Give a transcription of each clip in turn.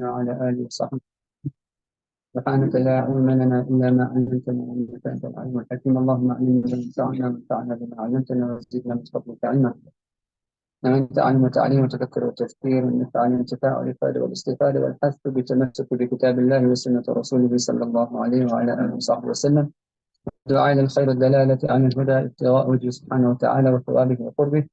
وعلى آله وصحبه. سبحانك لا علم لنا إلا ما علمتنا إنك أنت العليم الحكيم. اللهم علمنا بما ينفعنا وانفعنا بما علمتنا وزدنا من فضلك علما. أنت علم وتعليم وتذكر والتذكير والنفع والانتفاع والإفادة والاستفادة والحث بالتمسك بكتاب الله وسنة رسوله صلى الله عليه وعلى آله وصحبه وسلم. الدعاء إلى الخير الدلالة على الهدى ابتغاء وجهه سبحانه وتعالى وثوابه وقربه.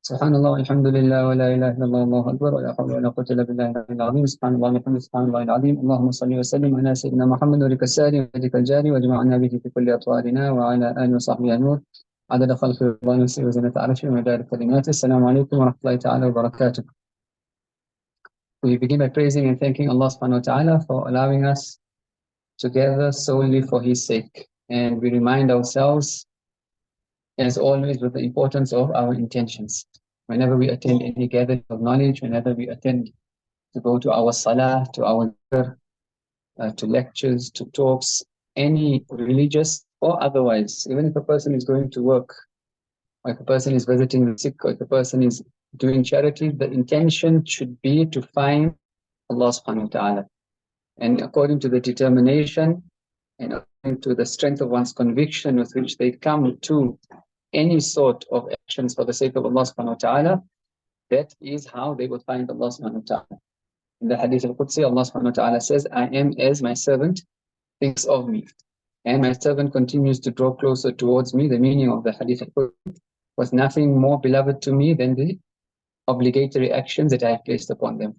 سبحان الله والحمد لله ولا إله إلا الله والله أكبر ولا حول ولا قوة إلا بالله العلي العظيم. سبحان الله والحمد سبحان الله العظيم. اللهم صل وسلم على سيدنا محمد ولك الساري ويدك الجاري واجمعنا به في كل أطوارنا وعلى آله وصحبه النور عدد خلق الله نفسه وزنة عرشه ومدار كلماته. السلام عليكم ورحمة الله تعالى وبركاته. We begin by praising and thanking Allah subhanahu wa ta'ala for allowing us to gather solely for His sake. And we remind ourselves, as always, with the importance of our intentions. Whenever we attend any gathering of knowledge, whenever we attend to go to our salah, to our to lectures, to talks, any religious or otherwise, even if a person is going to work, or if a person is visiting the sick, or if a person is doing charity, the intention should be to find Allah subhanahu wa ta'ala. And according to the determination and according to the strength of one's conviction with which they come to any sort of actions for the sake of Allah subhanahu wa ta'ala, that is how they will find Allah subhanahu wa ta'ala. In the Hadith al-Qudsi, Allah subhanahu wa ta'ala says, I am as my servant thinks of me. And my servant continues to draw closer towards me. The meaning of the Hadith al-Qudsi was nothing more beloved to me than the obligatory actions that I have placed upon them.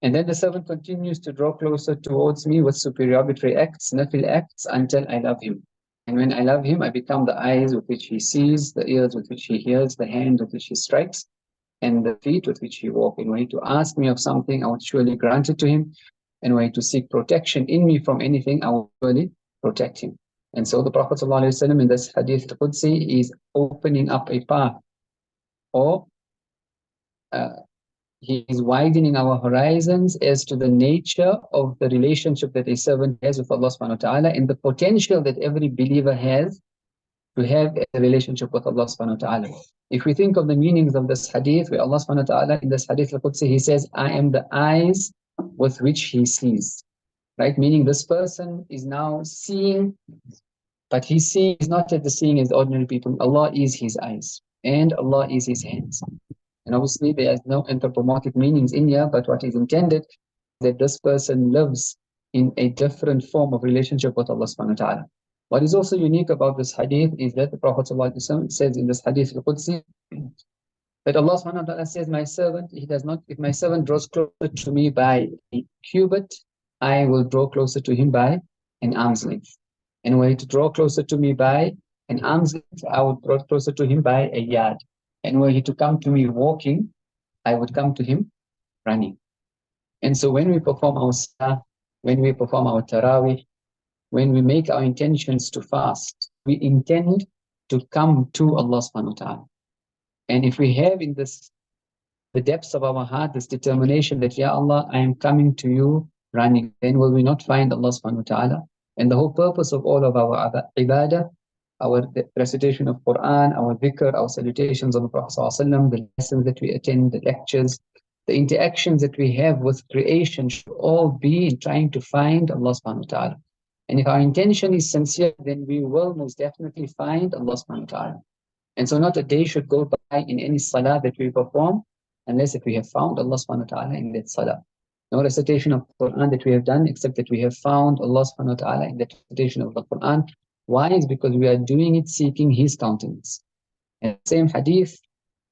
And then the servant continues to draw closer towards me with supererogatory acts, nafil acts, until I love him. And when I love him, I become the eyes with which he sees, the ears with which he hears, the hand with which he strikes, and the feet with which he walks. And were he to ask me of something, I would surely grant it to him. And were he to seek protection in me from anything, I would surely protect him. And so the Prophet ﷺ in this Hadith al-Qudsi is opening up a path, or he is widening our horizons as to the nature of the relationship that a servant has with Allah subhanahu wa ta'ala, and the potential that every believer has to have a relationship with Allah subhanahu wa ta'ala. If we think of the meanings of this hadith, where Allah subhanahu wa ta'ala in this hadith al-Qudsi, He says, I am the eyes with which He sees. Right? Meaning this person is now seeing, but his seeing is not as the seeing as ordinary people. Allah is his eyes, and Allah is his hands. And obviously there is no anthropomorphic meanings in here, but what is intended is that this person lives in a different form of relationship with Allah subhanahu wa ta'ala. What is also unique about this hadith is that the Prophet ﷺ says in this hadith al-Qudsi that Allah subhanahu wa ta'ala says, my servant, he does not, if my servant draws closer to me by a cubit, I will draw closer to him by an arm's length. And were he to draw closer to me by an arm's length, I would draw closer to him by a yard. And were he to come to me walking, I would come to him running. And so when we perform our salah, when we perform our tarawih, when we make our intentions to fast, we intend to come to Allah subhanahu wa ta'ala. And if we have in this, the depths of our heart, this determination that, Ya Allah, I am coming to you running, then will we not find Allah subhanahu wa ta'ala? And the whole purpose of all of our ibadah, our recitation of Quran, our dhikr, our salutations on the Prophet ﷺ, the lessons that we attend, the lectures, the interactions that we have with creation should all be in trying to find Allah subhanahu wa ta'ala. And if our intention is sincere, then we will most definitely find Allah subhanahu wa ta'ala. And so not a day should go by in any salah that we perform unless if we have found Allah subhanahu wa ta'ala in that salah. No recitation of Quran that we have done except that we have found Allah subhanahu wa ta'ala in that recitation of the Quran. Why? Is because we are doing it seeking His countenance. And the same hadith,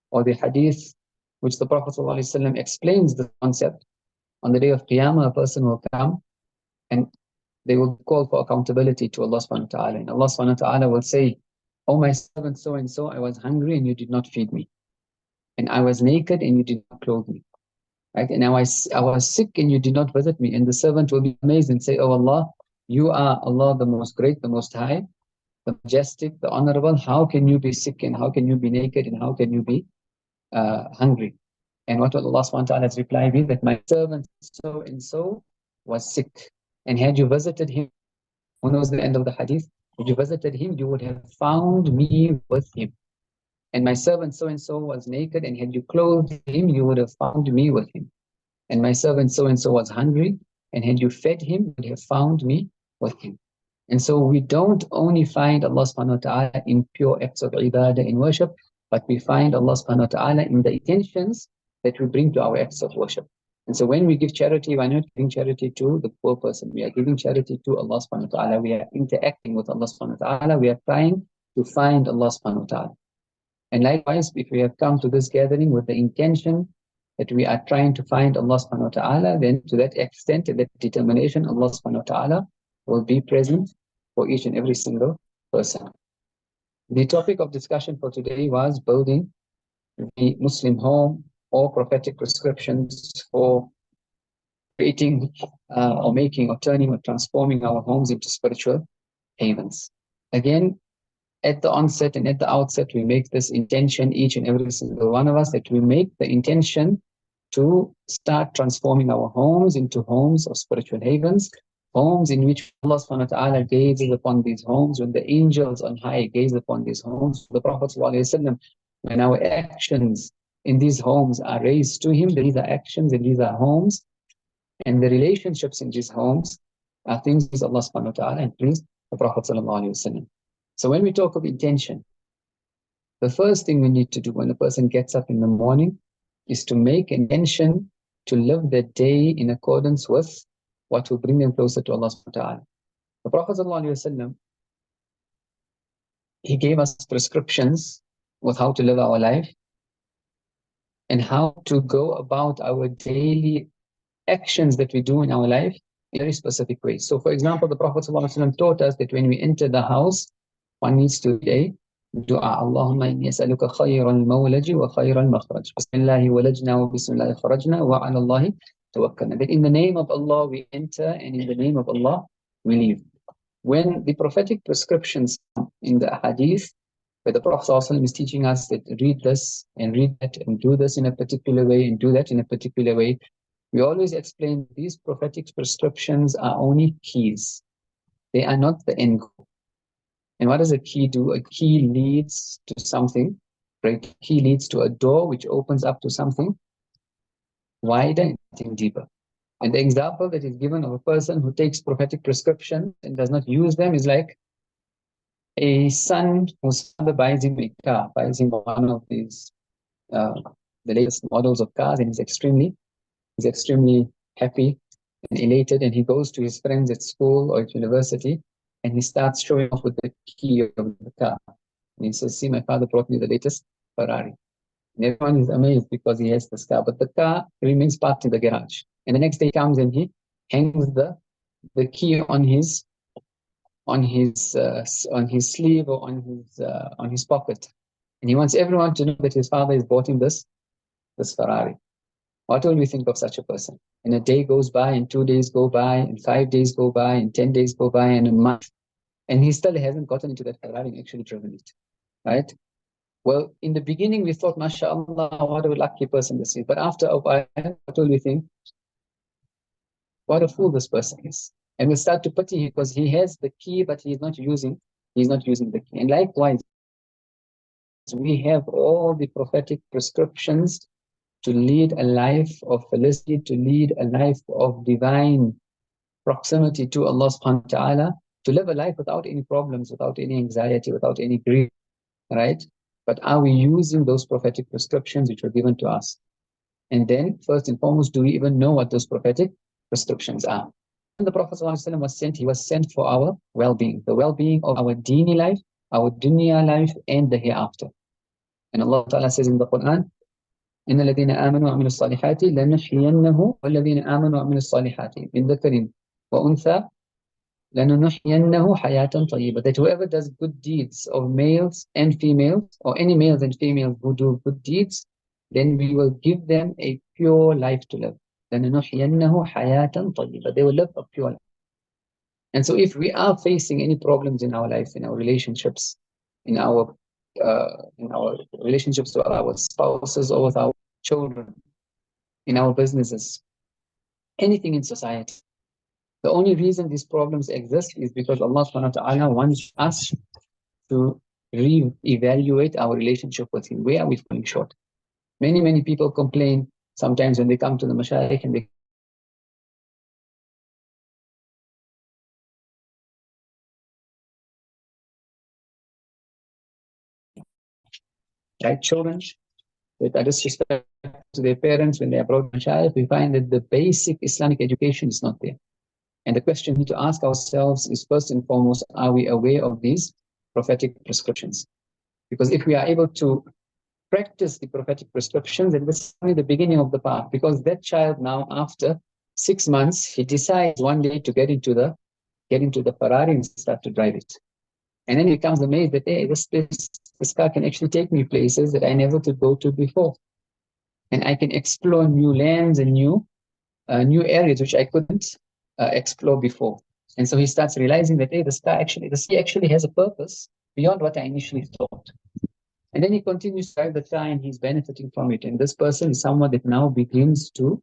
or the hadith which the Prophet ﷺ explains the concept, on the day of Qiyamah, a person will come and they will call for accountability to Allah subhanahu wa ta'ala. And Allah subhanahu wa ta'ala will say, oh my servant so-and-so, I was hungry and you did not feed me. And I was naked and you did not clothe me. Right? And I was sick and you did not visit me. And the servant will be amazed and say, oh Allah, you are Allah the most great, the most high, the majestic, the honorable. How can you be sick and how can you be naked and how can you be hungry? And what will Allah subhanahu wa ta'ala's reply be? That my servant so-and-so was sick. And had you visited him, who knows the end of the hadith? Had you visited him, you would have found me with him. And my servant so-and-so was naked, and had you clothed him, you would have found me with him. and my servant so-and-so was hungry, and had you fed him, you would have found me with him. And so we don't only find Allah subhanahu wa ta'ala in pure acts of ibadah, in worship, but we find Allah subhanahu wa ta'ala in the intentions that we bring to our acts of worship. And so when we give charity, we're not giving charity to the poor person. We are giving charity to Allah subhanahu wa ta'ala. We are interacting with Allah subhanahu wa ta'ala. We are trying to find Allah subhanahu wa ta'ala. And likewise, if we have come to this gathering with the intention that we are trying to find Allah subhanahu wa ta'ala, then to that extent, to that determination, Allah subhanahu wa ta'ala will be present for each and every single person. The topic of discussion for today was building the Muslim home, or prophetic prescriptions for creating or making or turning or transforming our homes into spiritual havens. Again, at the onset and at the outset, we make this intention, each and every single one of us, that we make the intention to start transforming our homes into homes of spiritual havens, homes in which Allah subhanahu wa ta'ala gazes upon these homes, when the angels on high gaze upon these homes. The Prophet ﷺ, when our actions in these homes are raised to him, these are actions and these are homes, and the relationships in these homes are things that Allah subhanahu wa ta'ala and please the Prophet ﷺ. So when we talk of intention, the first thing we need to do when a person gets up in the morning is to make an intention to live the day in accordance with what will bring them closer to Allah subhanahu wa ta'ala. The Prophet ﷺ, he gave us prescriptions with how to live our life and how to go about our daily actions that we do in our life in very specific ways. So for example, the Prophet ﷺ taught us that when we enter the house, one needs to say dua, Allahumma inni as'aluka khayra al-mawlaji wa khayra al-makhraj. Bismillahi walajna wa bismillahi kharajna wa ala Allahi tawakkalna. That in the name of Allah we enter and in the name of Allah we leave. When the prophetic prescriptions in the hadith, where the Prophet ﷺ is teaching us that read this and read that and do this in a particular way and do that in a particular way, we always explain these prophetic prescriptions are only keys. They are not the end goal. And what does a key do? A key leads to something, right? A key leads to a door which opens up to something wider and something deeper. And the example that is given of a person who takes prophetic prescriptions and does not use them is like a son whose father buys him a car, buys him one of these, the latest models of cars, and he's extremely happy and elated, and he goes to his friends at school or at university, and he starts showing off with the key of the car. And he says, see, my father brought me the latest Ferrari. And everyone is amazed because he has this car, but the car remains parked in the garage. And the next day he comes and he hangs the key on his sleeve or on his pocket. And he wants everyone to know that his father has bought him this Ferrari. What will we think of such a person? And a day goes by, and 2 days go by, and 5 days go by, and 10 days go by, and a month, and he still hasn't gotten into that Ferrari and actually driven it, right? Well, in the beginning, we thought, mashallah, what a lucky person this is. But after a while, what will we think? What a fool this person is. And we start to pity him because he has the key, but he's not using the key. And likewise, we have all the prophetic prescriptions to lead a life of felicity, to lead a life of divine proximity to Allah subhanahu wa ta'ala, to live a life without any problems, without any anxiety, without any grief, right? But are we using those prophetic prescriptions which were given to us? And then, first and foremost, do we even know what those prophetic prescriptions are? When the Prophet ﷺ was sent, he was sent for our well-being, the well-being of our dini life, our dunya life, and the hereafter. And Allah Ta'ala says in the Quran, إن الذين آمنوا وعملوا الصالحات لنحيينه والذين آمنوا وعملوا الصالحات من ذكر وأنثى لنحيينه حياة طيبة. That whoever does good deeds of males and females, or any males and females who do good deeds, then we will give them a pure life to live. لنحيينه حياة طيبة. They will live a pure life. And so if we are facing any problems in our life, in our relationships, in our relationships with our spouses or with our children, in our businesses, anything in society, the only reason these problems exist is because Allah subhanahu wa ta'ala wants us to re-evaluate our relationship with Him. Where are we falling short? Many people complain Sometimes when they come to the Mashaykh and they right children with a disrespect to their parents when they approach Mashaykh, we find that the basic Islamic education is not there. And the question we need to ask ourselves is first and foremost, are we aware of these prophetic prescriptions? Because if we are able to practice the prophetic prescriptions, then this is only the beginning of the path. Because that child now, after 6 months, he decides one day to get into the Ferrari and start to drive it. And then he becomes amazed that, hey, this car can actually take me places that I never could go to before. And I can explore new lands and new areas which I couldn't explore before. And so he starts realizing that, hey, the sea actually has a purpose beyond what I initially thought. And then he continues to drive the car and he's benefiting from it. And this person is someone that now begins to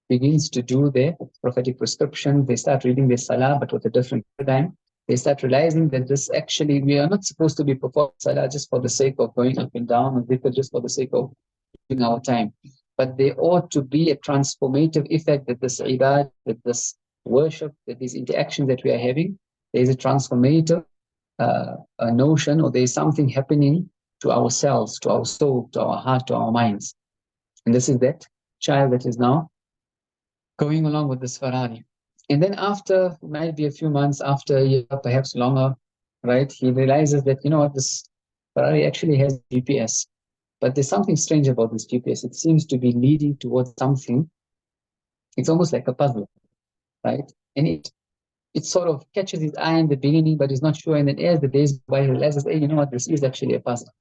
do their prophetic prescription. They start reading their salah, but with a different paradigm. They start realizing that this actually, we are not supposed to be performing salah just for the sake of going up and down, or dhikr just for the sake of doing our time. But there ought to be a transformative effect that this ibadah, that this worship, that these interactions that we are having, there is a transformative a notion, or there is something happening to ourselves, to our soul, to our heart, to our minds. And this is that child that is now going along with this Ferrari. And then after, it might be a few months, after a year, perhaps longer, right, he realizes that, you know what, this Ferrari actually has GPS. But there's something strange about this GPS. It seems to be leading towards something. It's almost like a puzzle, right? And it sort of catches his eye in the beginning, but he's not sure. And then as the days go by, he realizes, hey, you know what, this is actually a puzzle,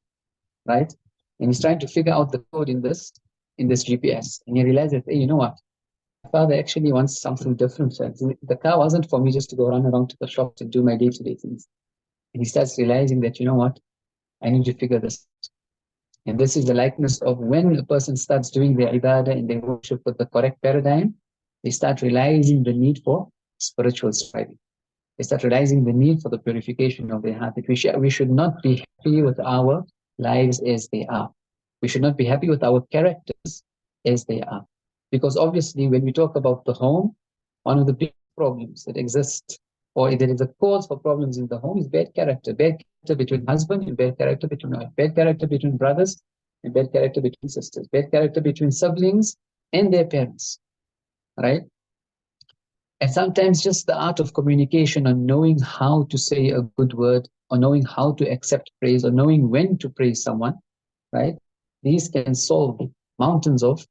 right? And he's trying to figure out the code in this GPS. And he realizes, hey, you know what, my father actually wants something different. The car wasn't for me just to go run around to the shops and do my day-to-day things. And he starts realizing that, you know what, I need to figure this out. And this is the likeness of when a person starts doing their ibadah and their worship with the correct paradigm, they start realizing the need for spiritual striving. They start realizing the need for the purification of their heart. That we should not be happy with our lives as they are. We should not be happy with our characters as they are. Because obviously, when we talk about the home, one of the big problems that exist, or that is a cause for problems in the home, is bad character. Bad character between husband and bad character between wife. Bad character between brothers and bad character between sisters. Bad character between siblings and their parents, right? And sometimes just the art of communication, and knowing how to say a good word, or knowing how to accept praise, or knowing when to praise someone, right? These can solve mountains of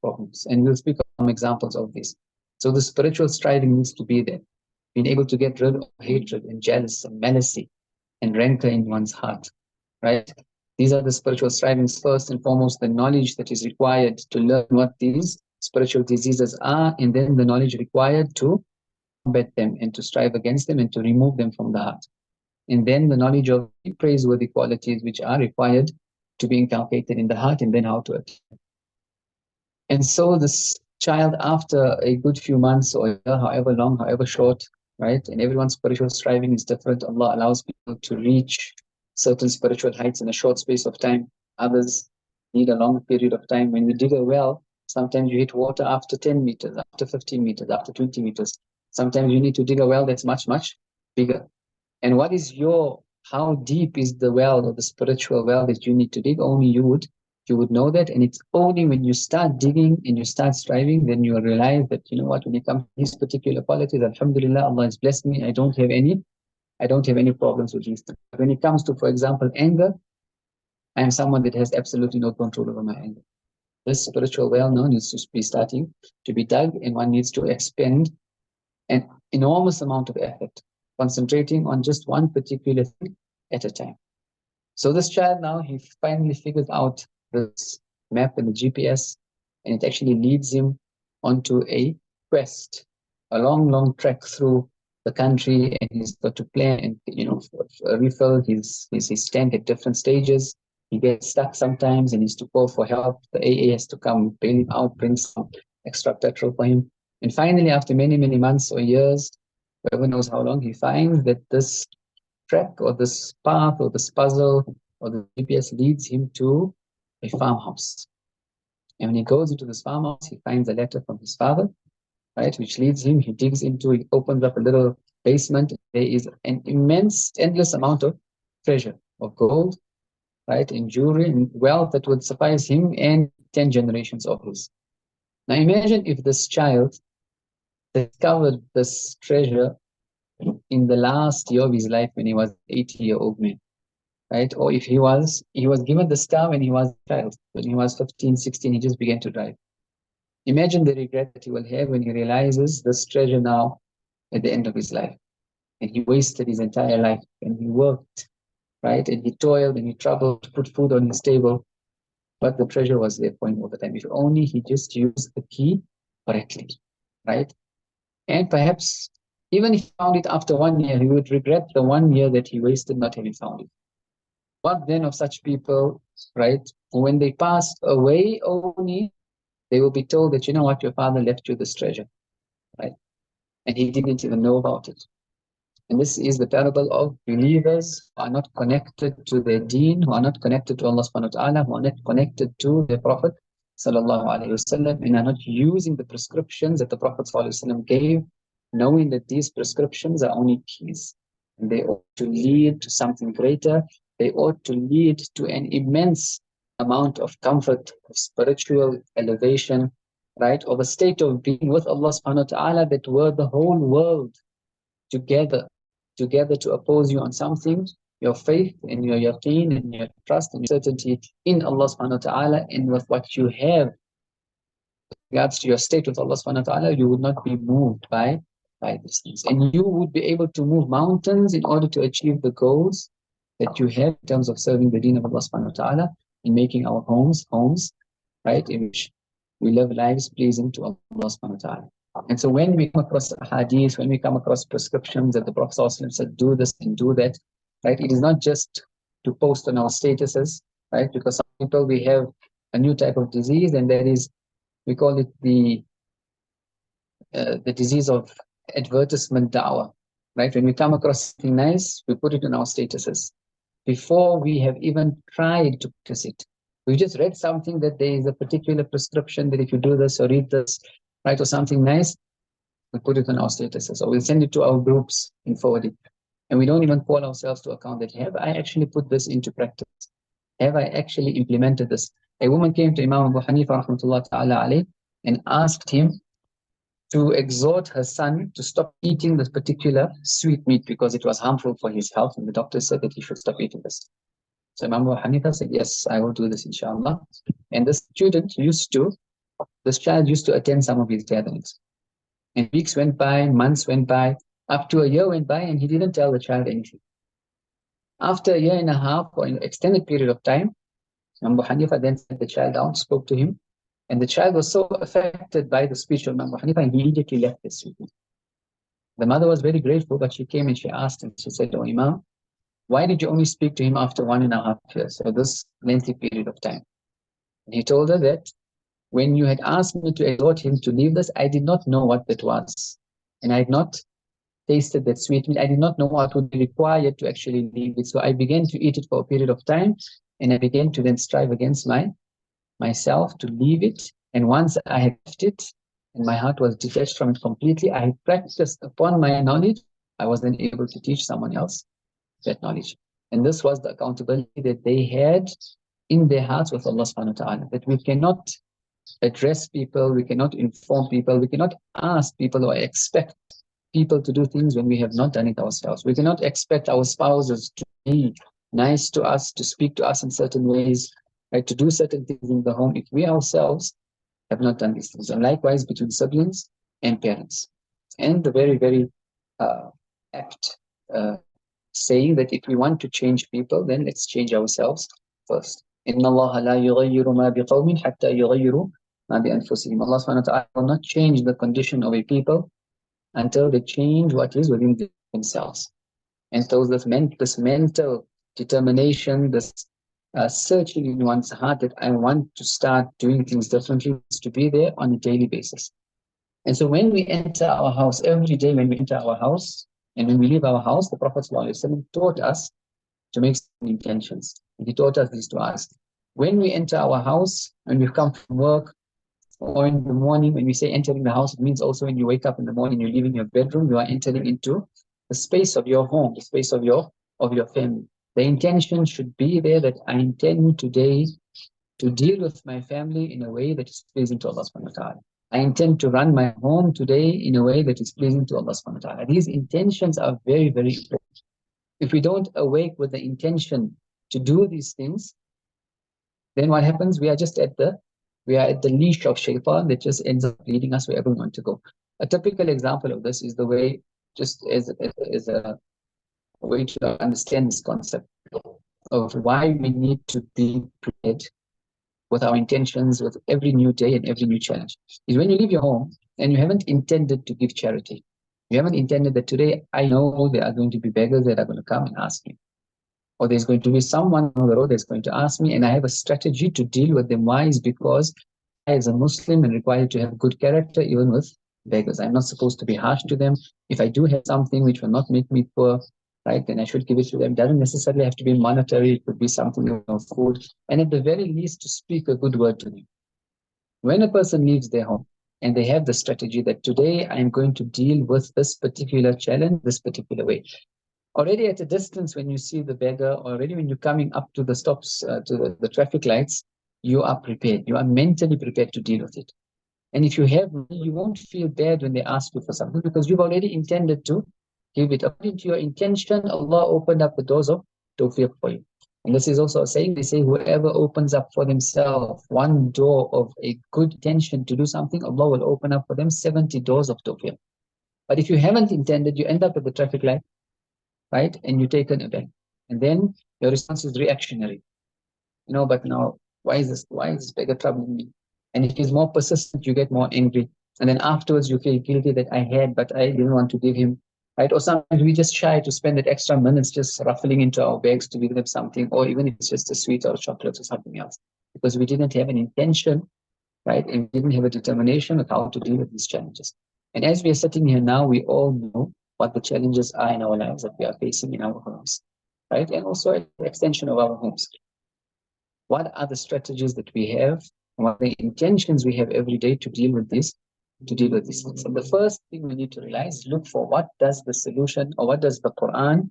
problems. And we'll speak of some examples of this. So the spiritual striving needs to be there. Being able to get rid of hatred and jealousy and malice and rancor in one's heart, right? These are the spiritual strivings. First and foremost, the knowledge that is required to learn what these spiritual diseases are, and then the knowledge required to combat them and to strive against them and to remove them from the heart. And then the knowledge of praiseworthy qualities which are required to be inculcated in the heart, and then how to attain. And so this child, after a good few months or a year, however long, however short, right? And everyone's spiritual striving is different. Allah allows people to reach certain spiritual heights in a short space of time. Others need a long period of time. When we dig a well, sometimes you hit water after 10 meters, after 15 meters, after 20 meters. Sometimes you need to dig a well that's much, much bigger. And how deep is the well, or the spiritual well that you need to dig? Only you would know that. And it's only when you start digging and you start striving, then you realize that, you know what, when it comes to these particular qualities, alhamdulillah, Allah has blessed me. I don't have any problems with these things. When it comes to, for example, anger, I am someone that has absolutely no control over my anger. This spiritual well now needs to be starting to be dug, and one needs to expend an enormous amount of effort, concentrating on just one particular thing at a time. So this child now, he finally figures out this map and the GPS, and it actually leads him onto a quest, a long, long trek through the country, and he's got to plan and, refill his tank at different stages. He gets stuck sometimes and needs to call for help. The AA has to come bail him out, bring some extra petrol for him. And finally, after many, many months or years, whoever knows how long, he finds that this trek or this path or this puzzle or the GPS leads him to a farmhouse. And when he goes into this farmhouse, he finds a letter from his father, right, which leads him. He digs into, he opens up a little basement. There is an immense, endless amount of treasure, of gold, right, and jewelry and wealth that would suffice him and 10 generations of his. Now imagine if this child discovered this treasure in the last year of his life when he was an 80-year-old man, right? Or if he was given the star when he was a child, when he was 15, 16, he just began to drive. Imagine the regret that he will have when he realizes this treasure now at the end of his life. And he wasted his entire life and he worked, right? And he toiled and he troubled to put food on his table. But the treasure was there for him all the time. If only he just used the key correctly, right? And perhaps even if he found it after 1 year, he would regret the 1 year that he wasted not having found it. What then of such people, right? When they pass away, only they will be told that, you know what, your father left you this treasure, right? And he didn't even know about it. And this is the parable of believers who are not connected to their deen, who are not connected to Allah subhanahu wa ta'ala, who are not connected to the Prophet sallallahu alayhi wasallam, and are not using the prescriptions that the Prophet sallallahu alayhi wasallam gave, knowing that these prescriptions are only keys. And they ought to lead to something greater. They ought to lead to an immense amount of comfort, of spiritual elevation, right? Of a state of being with Allah subhanahu wa ta'ala that were the whole world together to oppose you on something, your faith and your yaqeen and your trust and your certainty in Allah subhanahu wa ta'ala and with what you have regards to your state with Allah subhanahu wa ta'ala, you would not be moved by these things. And you would be able to move mountains in order to achieve the goals that you have in terms of serving the deen of Allah subhanahu wa ta'ala, in making our homes, right, in which we live lives pleasing to Allah subhanahu wa ta'ala. And so when we come across hadith, when we come across prescriptions that the Prophet ﷺ said, do this and do that, right, it is not just to post on our statuses, right, because some people, we have a new type of disease, and that is, we call it the disease of advertisement da'wah, right? When we come across something nice, we put it on our statuses before we have even tried to practice it. We just read something that there is a particular prescription that if you do this or read this, right, or something nice, we put it on our statuses, or we'll send it to our groups and forward it. And we don't even call ourselves to account that, have I actually put this into practice? Have I actually implemented this? A woman came to Imam Abu Hanifa rahmatullah ta'ala alayh and asked him to exhort her son to stop eating this particular sweet meat because it was harmful for his health, and the doctor said that he should stop eating this. So Imam Abu Hanifa said, yes, I will do this inshallah. And this child used to attend some of his gatherings. And weeks went by, months went by, up to a year went by, and he didn't tell the child anything. After a year and a half, or an extended period of time, Imam Abu Hanifa then sat the child down, spoke to him, and the child was so affected by the speech of Imam Abu Hanifa, he immediately left the street. The mother was very grateful, but she came and she asked him, she said, oh Imam, why did you only speak to him after 1.5 years, or this lengthy period of time? And he told her that when you had asked me to exhort him to leave this, I did not know what that was. And I had not tasted that sweet meat. I did not know what would be required to actually leave it. So I began to eat it for a period of time, and I began to then strive against myself to leave it. And once I had left it, and my heart was detached from it completely, I had practiced upon my knowledge, I was then able to teach someone else that knowledge. And this was the accountability that they had in their hearts with Allah subhanahu wa ta'ala, that we cannot address people, we cannot inform people, we cannot ask people or expect people to do things when we have not done it ourselves. We cannot expect our spouses to be nice to us, to speak to us in certain ways, right, to do certain things in the home if we ourselves have not done these things. And likewise between siblings and parents. And the very, very apt saying that if we want to change people, then let's change ourselves first. إِنَّ اللَّهَ لَا يُغَيِّرُ مَا بِقَوْمٍ حَتَّى يُغَيِّرُوا مَا بِأَنفُسِهِمْ. Allah subhanahu wa ta'ala will not change the condition of a people until they change what is within themselves. And so this mental determination, this searching in one's heart that I want to start doing things differently, is to be there on a daily basis. And so when we enter our house, every day when we enter our house, and when we leave our house, the Prophet ﷺ taught us to make some intentions. And he taught us these du'as. When we enter our house, when we come from work, or in the morning, when we say entering the house, it means also when you wake up in the morning, you're leaving your bedroom, you are entering into the space of your home, the space of your family. The intention should be there that I intend today to deal with my family in a way that is pleasing to Allah subhanahu wa ta'ala. I intend to run my home today in a way that is pleasing to Allah subhanahu wa ta'ala. These intentions are very, very important. If we don't awake with the intention to do these things, then what happens? We are at the leash of Shaytan that just ends up leading us wherever we want to go. A typical example of this is the way, just as a way to understand this concept of why we need to be prepared with our intentions, with every new day and every new challenge, is when you leave your home and you haven't intended to give charity. You haven't intended that today, I know there are going to be beggars that are going to come and ask me. Or there's going to be someone on the road that's going to ask me, and I have a strategy to deal with them. Why? Is because I, as a Muslim, am required to have good character even with beggars. I'm not supposed to be harsh to them. If I do have something which will not make me poor, right, then I should give it to them. It doesn't necessarily have to be monetary. It could be something, food. And at the very least, to speak a good word to them. When a person leaves their home and they have the strategy that today I'm going to deal with this particular challenge, this particular way. Already at a distance, when you see the beggar, already when you're coming up to the stops, to the traffic lights, you are prepared. You are mentally prepared to deal with it. And if you have money, you won't feel bad when they ask you for something because you've already intended to give it. According to your intention, Allah opened up the doors of tawfiq for you. And this is also a saying, they say, whoever opens up for themselves one door of a good intention to do something, Allah will open up for them 70 doors of tawfiq. But if you haven't intended, you end up at the traffic light, right? And you take an event. And then your response is reactionary. But now, why is this beggar troubling me? And if he's more persistent, you get more angry. And then afterwards, you feel guilty that I had, but I didn't want to give him, right? Or sometimes we just shy to spend that extra minutes just ruffling into our bags to give them something, or even if it's just a sweet or a chocolate or something else, because we didn't have an intention, right? And we didn't have a determination of how to deal with these challenges. And as we are sitting here now, we all know what the challenges are in our lives that we are facing in our homes, right? And also an extension of our homes. What are the strategies that we have? What are the intentions we have every day to deal with these things? And the first thing we need to realize is look for what does the solution, or what does the Quran,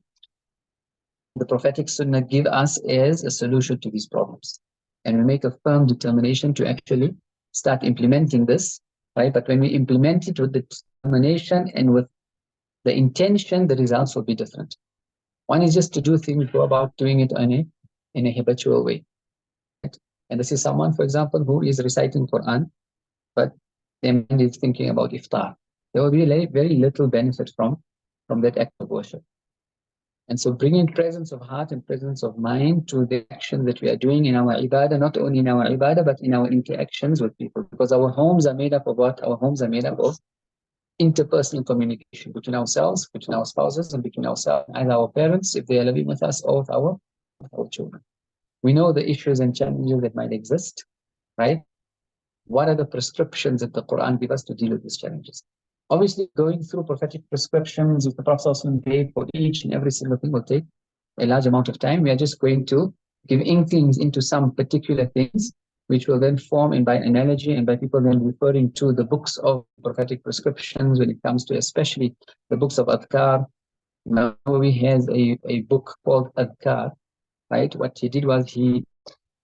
the prophetic sunnah, give us as a solution to these problems. And we make a firm determination to actually start implementing this, right? But when we implement it with the determination and with the intention, the results will be different. One is just to do things, go about doing it in a habitual way. Right? And this is someone, for example, who is reciting Quran, but their mind is thinking about iftar. There will be very little benefit from that act of worship. And so bringing presence of heart and presence of mind to the action that we are doing in our ibadah, not only in our ibadah, but in our interactions with people. Because our homes are made up of what? Our homes are made up of interpersonal communication between ourselves, between our spouses, and between ourselves and our parents, if they are living with us, or with our children. We know the issues and challenges that might exist, right? What are the prescriptions that the Quran gives us to deal with these challenges? Obviously, going through prophetic prescriptions with the Prophet gave for each and every single thing will take a large amount of time. We are just going to give inklings into some particular things, which will then form, and by analogy and by people then referring to the books of prophetic prescriptions when it comes to especially the books of Adhkar. Nawawi has a book called Adhkar, right? What he did was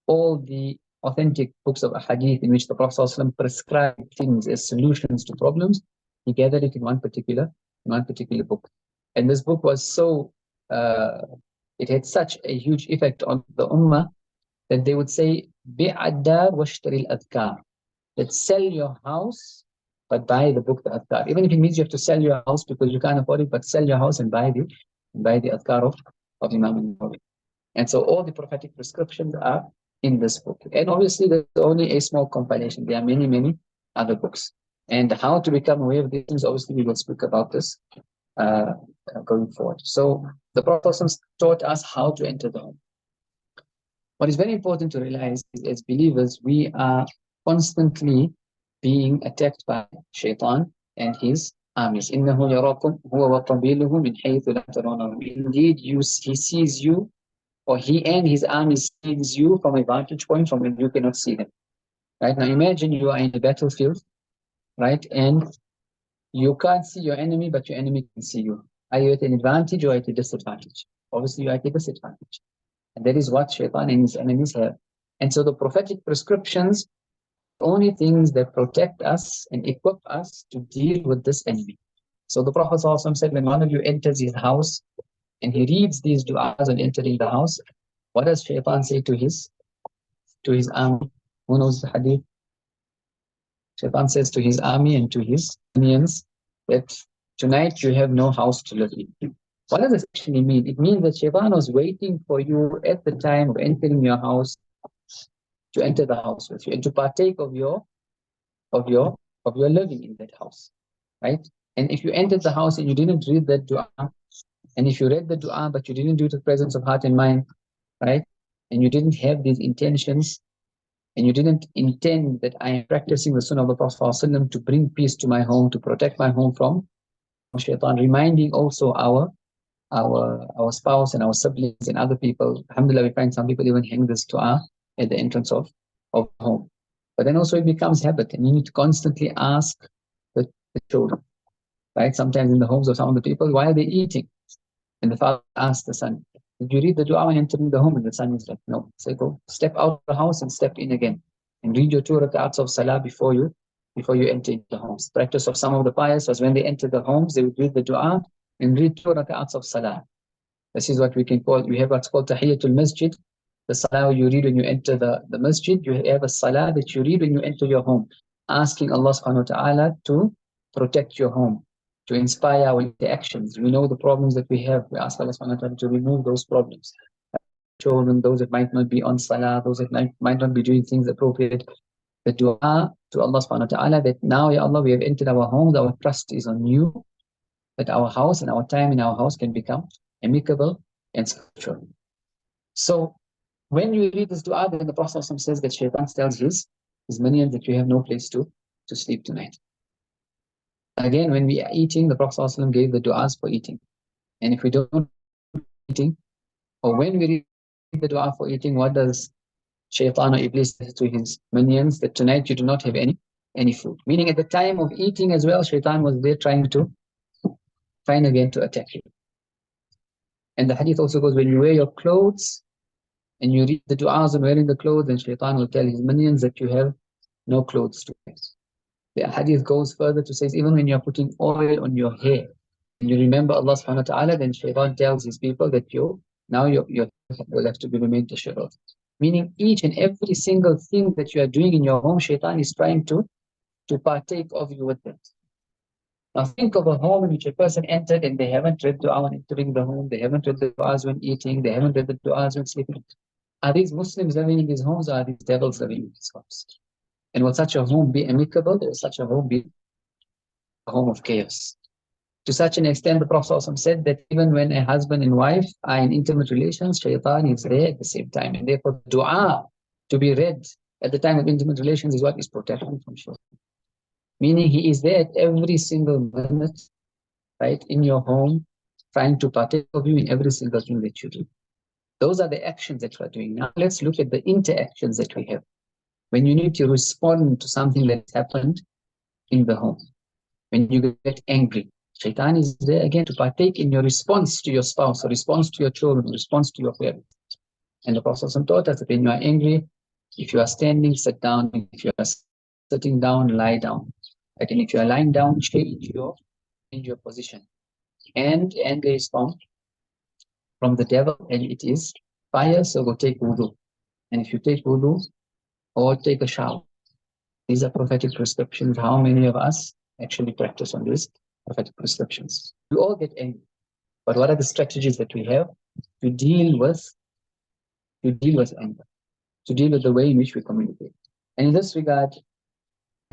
all the authentic books of hadith in which the Prophet ﷺ prescribed things as solutions to problems, he gathered it in one particular book. And this book was it had such a huge effect on the ummah that they would say, bi'addar washtari al-adhkar, that sell your house, but buy the book, the adhkar. Even if it means you have to sell your house because you can't afford it, but sell your house and buy the adhkar of Imam al-Nawawi. And so all the prophetic prescriptions are in this book. And obviously, there's only a small compilation. There are many, many other books. And how to become aware of these things, obviously, we will speak about this going forward. So the Prophet taught us how to enter the home. What is very important to realize is, as believers, we are constantly being attacked by Shaytan and his armies. Indeed, he sees you or he and his army sees you from a vantage point from where you cannot see them. Right? Now imagine you are in the battlefield, right? And you can't see your enemy, but your enemy can see you. Are you at an advantage or at a disadvantage? Obviously, you're at a disadvantage. And that is what Shaytan and his enemies have. And so the prophetic prescriptions, only things that protect us and equip us to deal with this enemy. So the Prophet ﷺ said, when one of you enters his house and he reads these du'as on entering the house, what does Shaytan say to his army? Who knows the hadith? Shaytan says to his army and to his minions that tonight you have no house to live in. What does this actually mean? It means that Shaytan was waiting for you at the time of entering your house to enter the house with you and to partake of your living in that house, right? And if you entered the house and you didn't read that dua, and if you read the dua but you didn't do it with presence of heart and mind, right? And you didn't have these intentions, and you didn't intend that I am practicing the sunnah of the Prophet ﷺ to bring peace to my home, to protect my home from Shaytan, reminding also our spouse and our siblings and other people. Alhamdulillah, we find some people even hang this dua at the entrance of home. But then also it becomes habit, and you need to constantly ask the children, right? Sometimes in the homes of some of the people, while they're eating, and the father asks the son, did you read the dua when entering the home? And the son is like, no. So go step out of the house and step in again, and read your 2 rak'ats of salah before you enter the homes. Practice of some of the pious was when they enter the homes, they would read the dua and read 2 rak'ats of salah. This is what we can call, we have what's called tahiyatul masjid, the salah you read when you enter the masjid. You have a salah that you read when you enter your home, asking Allah subhanahu wa ta'ala to protect your home, to inspire our interactions. We know the problems that we have. We ask Allah subhanahu wa ta'ala to remove those problems. Children, those that might not be on salah, those that might not be doing things appropriate. The dua to Allah subhanahu wa ta'ala that now, Ya Allah, we have entered our homes, our trust is on you, that our house and our time in our house can become amicable and spiritual. So when you read this dua, then the Prophet says that Shaytan tells his minions that you have no place to sleep tonight. Again, when we are eating, the Prophet gave the du'as for eating. And if we don't eating, or when we read the dua for eating, what does Shaytan or Iblis say to his minions? That tonight you do not have any food. Meaning at the time of eating as well, Shaytan was there trying to attack you. And the hadith also goes, when you wear your clothes and you read the du'as on wearing the clothes, then Shaytan will tell his minions that you have no clothes to wear. The hadith goes further to say, even when you're putting oil on your hair, and you remember Allah subhanahu wa ta'ala, then Shaytan tells his people that your will have to be remained to Shaytan. Meaning each and every single thing that you are doing in your home, Shaytan is trying to partake of you with it. Now think of a home in which a person entered and they haven't read dua when entering the home, they haven't read the du'as when eating, they haven't read the du'as when sleeping. Are these Muslims living in these homes, or are these devils living in these homes? And will such a home be amicable, or will such a home be a home of chaos? To such an extent, the Prophet said that even when a husband and wife are in intimate relations, Shaytan is there at the same time. And therefore, dua to be read at the time of intimate relations is what is protecting from Shaytan. Meaning he is there at every single minute, right, in your home, trying to partake of you in every single thing that you do. Those are the actions that we are doing. Now let's look at the interactions that we have. When you need to respond to something that's happened in the home, when you get angry, Shaitan is there again to partake in your response to your spouse, or response to your children, response to your parents. And the Prophet taught us that when you are angry, if you are standing, sit down. If you are sitting down, lie down. Right? And if you are lying down, change your position. And anger is from the devil, and it is fire, so go take wudu. And if you take wudu or take a shower, these are prophetic prescriptions. How many of us actually practice on these prophetic prescriptions? We all get angry, but what are the strategies that we have to deal with anger, to deal with the way in which we communicate? And in this regard,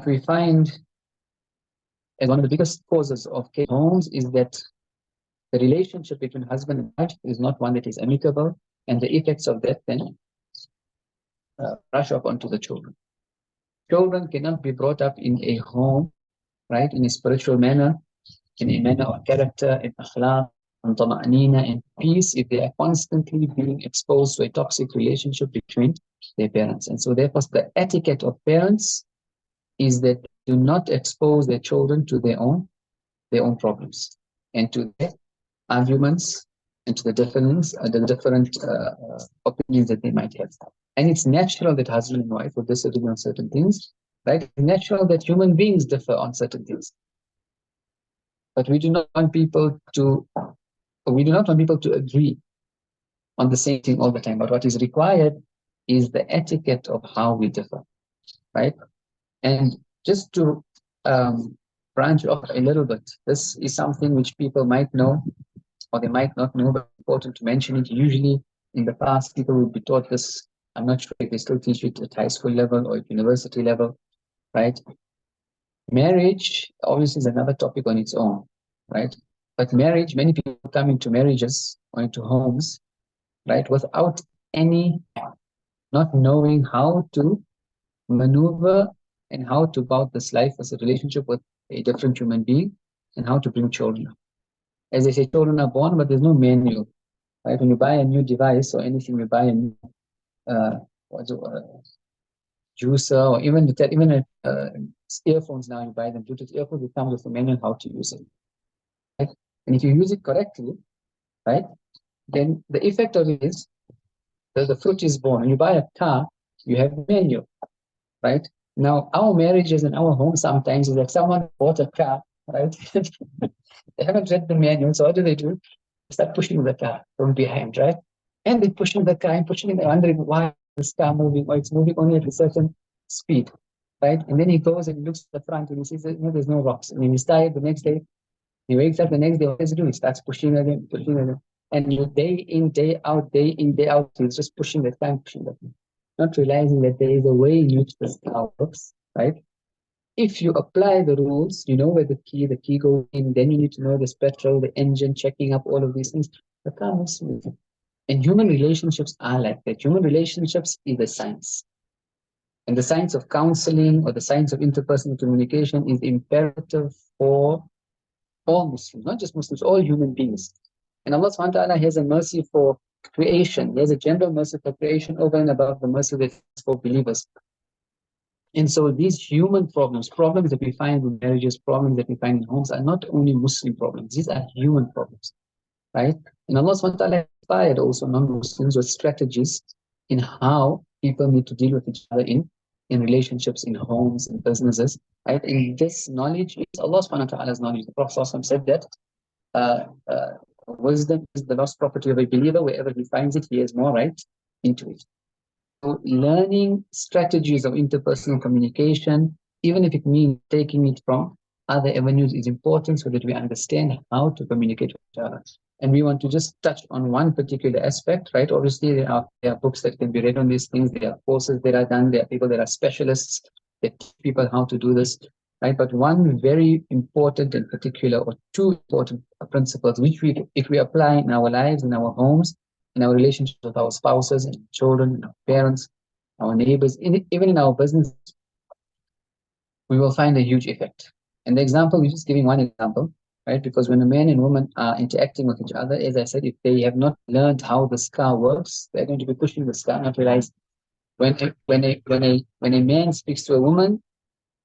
we find as one of the biggest causes of chaos in homes is that the relationship between husband and wife is not one that is amicable, and the effects of that then rush up onto the children. Children cannot be brought up in a home, right, in a spiritual manner, in a manner of character, in akhlaq, and tama'nina and peace if they are constantly being exposed to a toxic relationship between their parents. And so therefore the etiquette of parents is that they do not expose their children to their own problems and to their arguments and to the different opinions that they might have. And it's natural that husband and wife will disagree on certain things, right? It's natural that human beings differ on certain things. But we do not want people to agree on the same thing all the time. But what is required is the etiquette of how we differ, right? And just to branch off a little bit, this is something which people might know or they might not know, but it's important to mention it. Usually in the past, people would be taught this. I'm not sure if they still teach it at high school level or at university level, right? Marriage obviously is another topic on its own, right? But marriage, many people come into marriages or into homes, right, without not knowing how to maneuver and how to about this life as a relationship with a different human being and how to bring children. As I say, children are born, but there's no manual, right? When you buy a new device or anything, you buy a new juicer or even earphones now, you buy them Bluetooth earphones, it comes with a manual how to use it, right? And if you use it correctly, right, then the effect of it is that the fruit is born. When you buy a car, you have a manual, right? Now, our marriages and our home sometimes is like someone bought a car, right? They haven't read the manual, so what do? They start pushing the car from behind, right? And they're pushing the car and pushing it, wondering why this car moving, or it's moving only at a certain speed, right? And then he goes and looks at the front and he sees that there's no rocks. And then he's tired the next day. He wakes up the next day, what does he do? He starts pushing again, pushing again. And you day in, day out, he's just pushing that car, pushing that car, not realizing that there is a way in which this car works, right? If you apply the rules, you know where the key goes in, then you need to know this petrol, the engine, checking up all of these things. The car moves smoothly. And human relationships are like that. Human relationships is a science. And the science of counseling or the science of interpersonal communication is imperative for all Muslims, not just Muslims, all human beings. And Allah subhanahu wa ta'ala has a mercy for creation. He has a general mercy for creation over and above the mercy that is for believers. And so these human problems that we find in marriages, problems that we find in homes are not only Muslim problems. These are human problems, right? And Allah subhanahu wa ta'ala inspired also non-Muslims with strategies in how people need to deal with each other in relationships, in homes, in businesses, right? And this knowledge is Allah subhanahu wa ta'ala's knowledge. The Prophet said that wisdom is the lost property of a believer. Wherever he finds it, he has more right into it. So learning strategies of interpersonal communication, even if it means taking it from other avenues, is important so that we understand how to communicate with each other. And we want to just touch on one particular aspect, right? Obviously, there are books that can be read on these things. There are courses that are done. There are people that are specialists that teach people how to do this, right? But one very important and particular, or two important principles, which if we apply in our lives, in our homes, in our relationships with our spouses and children, and our parents, our neighbors, even in our business, we will find a huge effect. And the example, we're just giving one example, right? Because when a man and woman are interacting with each other, as I said, if they have not learned how this car works, they're going to be pushing this car, not realize when a man speaks to a woman,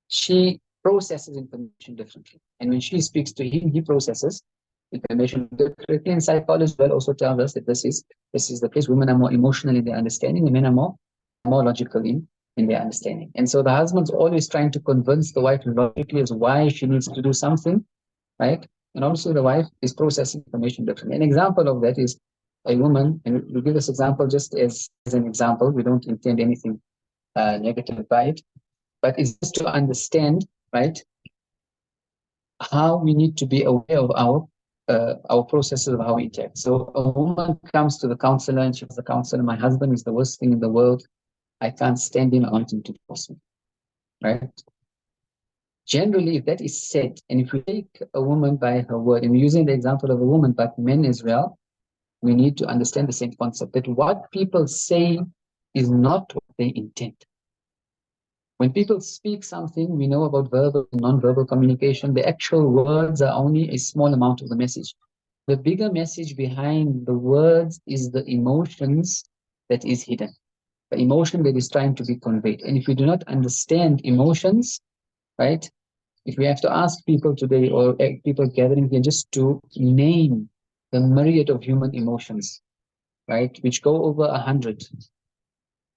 she processes information differently. And when she speaks to him, he processes information differently. And psychology will also tells us that this is the case. Women are more emotional in their understanding, and men are more logical in their understanding. And so the husband's always trying to convince the wife logically as why she needs to do something, right? And also the wife is processing information differently. An example of that is a woman, and we give this example just as an example. We don't intend anything negative by it, but it's just to understand, right, how we need to be aware of our processes of how we interact. So a woman comes to the counselor and she tells the counselor, my husband is the worst thing in the world. I can't stand him. I want him to divorce me, right? Generally, if that is said, and if we take a woman by her word, and we're using the example of a woman, but men as well, we need to understand the same concept, that what people say is not what they intend. When people speak something, we know about verbal and non-verbal communication. The actual words are only a small amount of the message. The bigger message behind the words is the emotions that is hidden, the emotion that is trying to be conveyed. And if we do not understand emotions, right, if we have to ask people today or people gathering here just to name the myriad of human emotions, right, which go over 100,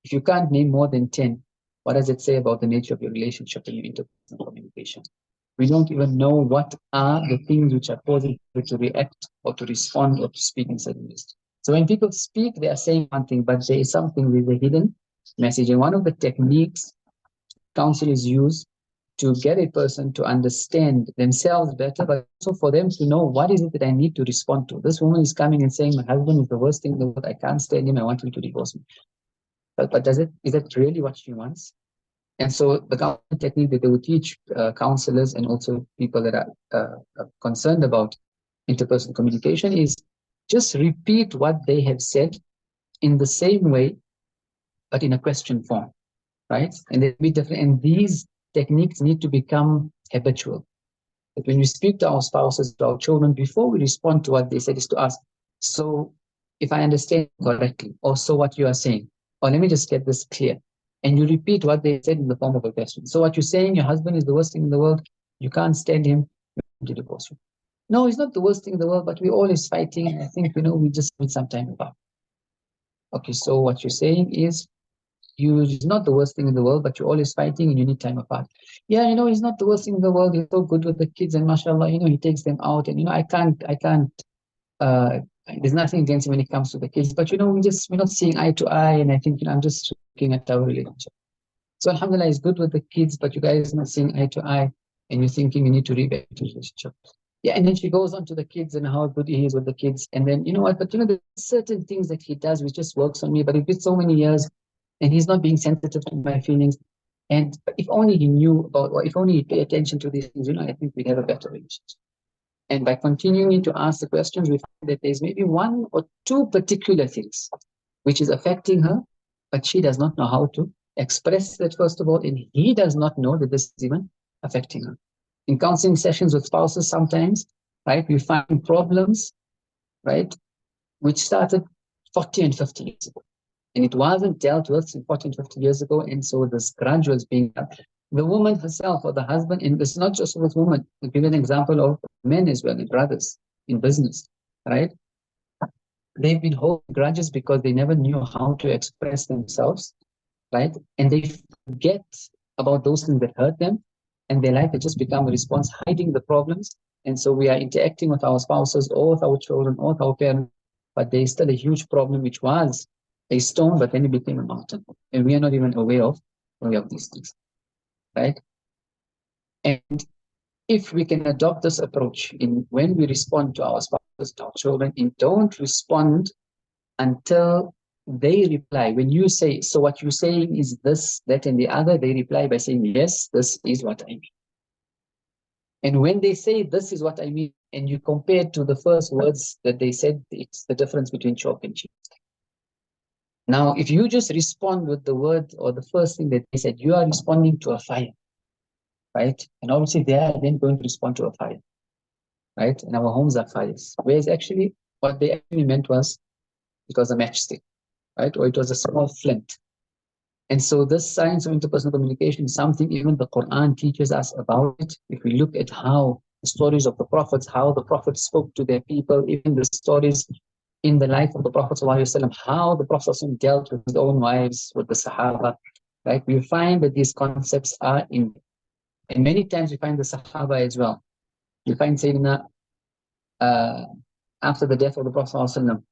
if you can't name more than 10, what does it say about the nature of your relationship and your interpersonal communication? We don't even know what are the things which are causing people to react or to respond or to speak in certain ways. So when people speak, they are saying one thing, but there is something with a hidden message. And one of the techniques counselors use to get a person to understand themselves better, but also for them to know what is it that I need to respond to. This woman is coming and saying, my husband is the worst thing in the world. I can't stand him. I want him to divorce me. But is that really what she wants? And so the counseling technique that they would teach counselors and also people that are concerned about interpersonal communication is just repeat what they have said in the same way, but in a question form, right? And they be different. And these techniques need to become habitual. That when we speak to our spouses, to our children, before we respond to what they said, is to ask, so if I understand correctly, or so what you are saying, or let me just get this clear. And you repeat what they said in the form of a question. So what you're saying, your husband is the worst thing in the world, you can't stand him, you divorce him. No, he's not the worst thing in the world, but we're always fighting. And I think, we just need some time apart. Okay, so what you're saying is, he's not the worst thing in the world, but you're always fighting and you need time apart. Yeah, he's not the worst thing in the world. He's so good with the kids and mashallah, he takes them out and, I can't, uh, there's nothing against him when it comes to the kids, but, we're not seeing eye to eye. And I think, I'm just looking at our relationship. So alhamdulillah, he's good with the kids, but you guys are not seeing eye to eye and you're thinking you need to rebuild the relationship. Yeah, and then she goes on to the kids and how good he is with the kids. And then, but there's certain things that he does which just works on me, but it's been so many years and he's not being sensitive to my feelings. And if only he knew about, or if only he paid attention to these things, I think we'd have a better relationship. And by continuing to ask the questions, we find that there's maybe one or two particular things which is affecting her, but she does not know how to express that, first of all, and he does not know that this is even affecting her. In counseling sessions with spouses, sometimes, right, we find problems, right, which started 40 and 50 years ago. And it wasn't dealt with 40 and 50 years ago. And so this grudge was being done. The woman herself or the husband, and it's not just with women. I'll give you an example of men as well, and brothers in business, right? They've been holding grudges because they never knew how to express themselves, right? And they forget about those things that hurt them, and their life has just become a response, hiding the problems. And so we are interacting with our spouses or with our children or with our parents, but there's still a huge problem which was a stone, but then it became a mountain. And we are not even aware of these things, right? And if we can adopt this approach in when we respond to our spouses, to our children, and don't respond until they reply. When you say, so what you're saying is this, that, and the other, they reply by saying, yes, this is what I mean. And when they say, this is what I mean, and you compare it to the first words that they said, it's the difference between chalk and cheese. Now, if you just respond with the word or the first thing that they said, you are responding to a fire, right? And obviously they are then going to respond to a fire, right? And our homes are fires. Whereas actually, what they actually meant was, it was a matchstick, right? Or it was a small flint. And so this science of interpersonal communication is something even the Quran teaches us about it. If we look at how the stories of the prophets, how the prophets spoke to their people, even the stories in the life of the Prophet ﷺ, how the Prophet ﷺ dealt with his own wives, with the Sahaba, right? We find that these concepts are in, and many times we find the Sahaba as well. You find Sayyidina, after the death of the Prophet ﷺ,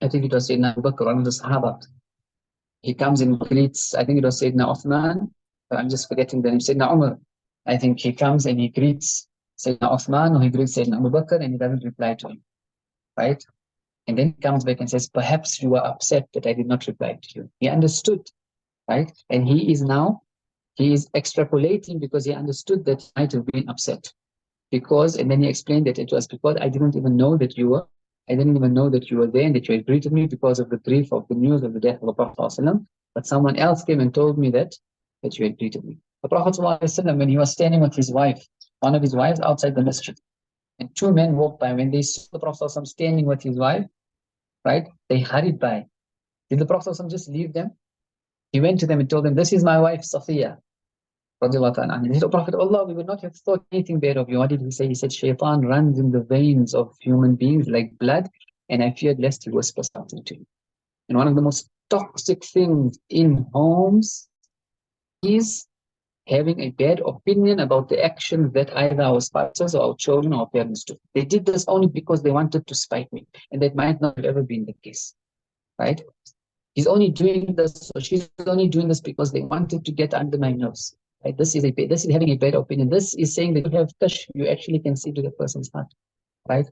I think it was Sayyidina Abu Bakr, one of the Sahaba, he comes and greets, I think it was Sayyidina Uthman, but I'm just forgetting the name, Sayyidina Umar. I think he comes and he greets Sayyidina Uthman, or he greets Sayyidina Abu Bakr, and he doesn't reply to him, right? And then he comes back and says, perhaps you were upset that I did not reply to you. He understood, right? And he is extrapolating because he understood that he might have been upset. And then he explained that it was because I didn't even know that you were there and that you had greeted me because of the grief of the news of the death of the Prophet ﷺ. But someone else came and told me that you had greeted me. The Prophet ﷺ, when he was standing with his wife, one of his wives outside the masjid, And two men walked by. When they saw the Prophet ﷺ standing with his wife, right, they hurried by. Did the Prophet ﷺ just leave them? He went to them and told them, "This is my wife, Safiya." He said, "O Prophet Allah, we would not have thought anything bad of you." What did he say? He said, "Shaytan runs in the veins of human beings like blood, and I feared lest he whisper something to you." And one of the most toxic things in homes is having a bad opinion about the actions that either our spouses or our children or our parents do. They did this only because they wanted to spite me, and that might not have ever been the case, right? He's only doing this, or she's only doing this because they wanted to get under my nose. Right? This is having a bad opinion. This is saying that you have touch, you actually can see to the person's heart, right?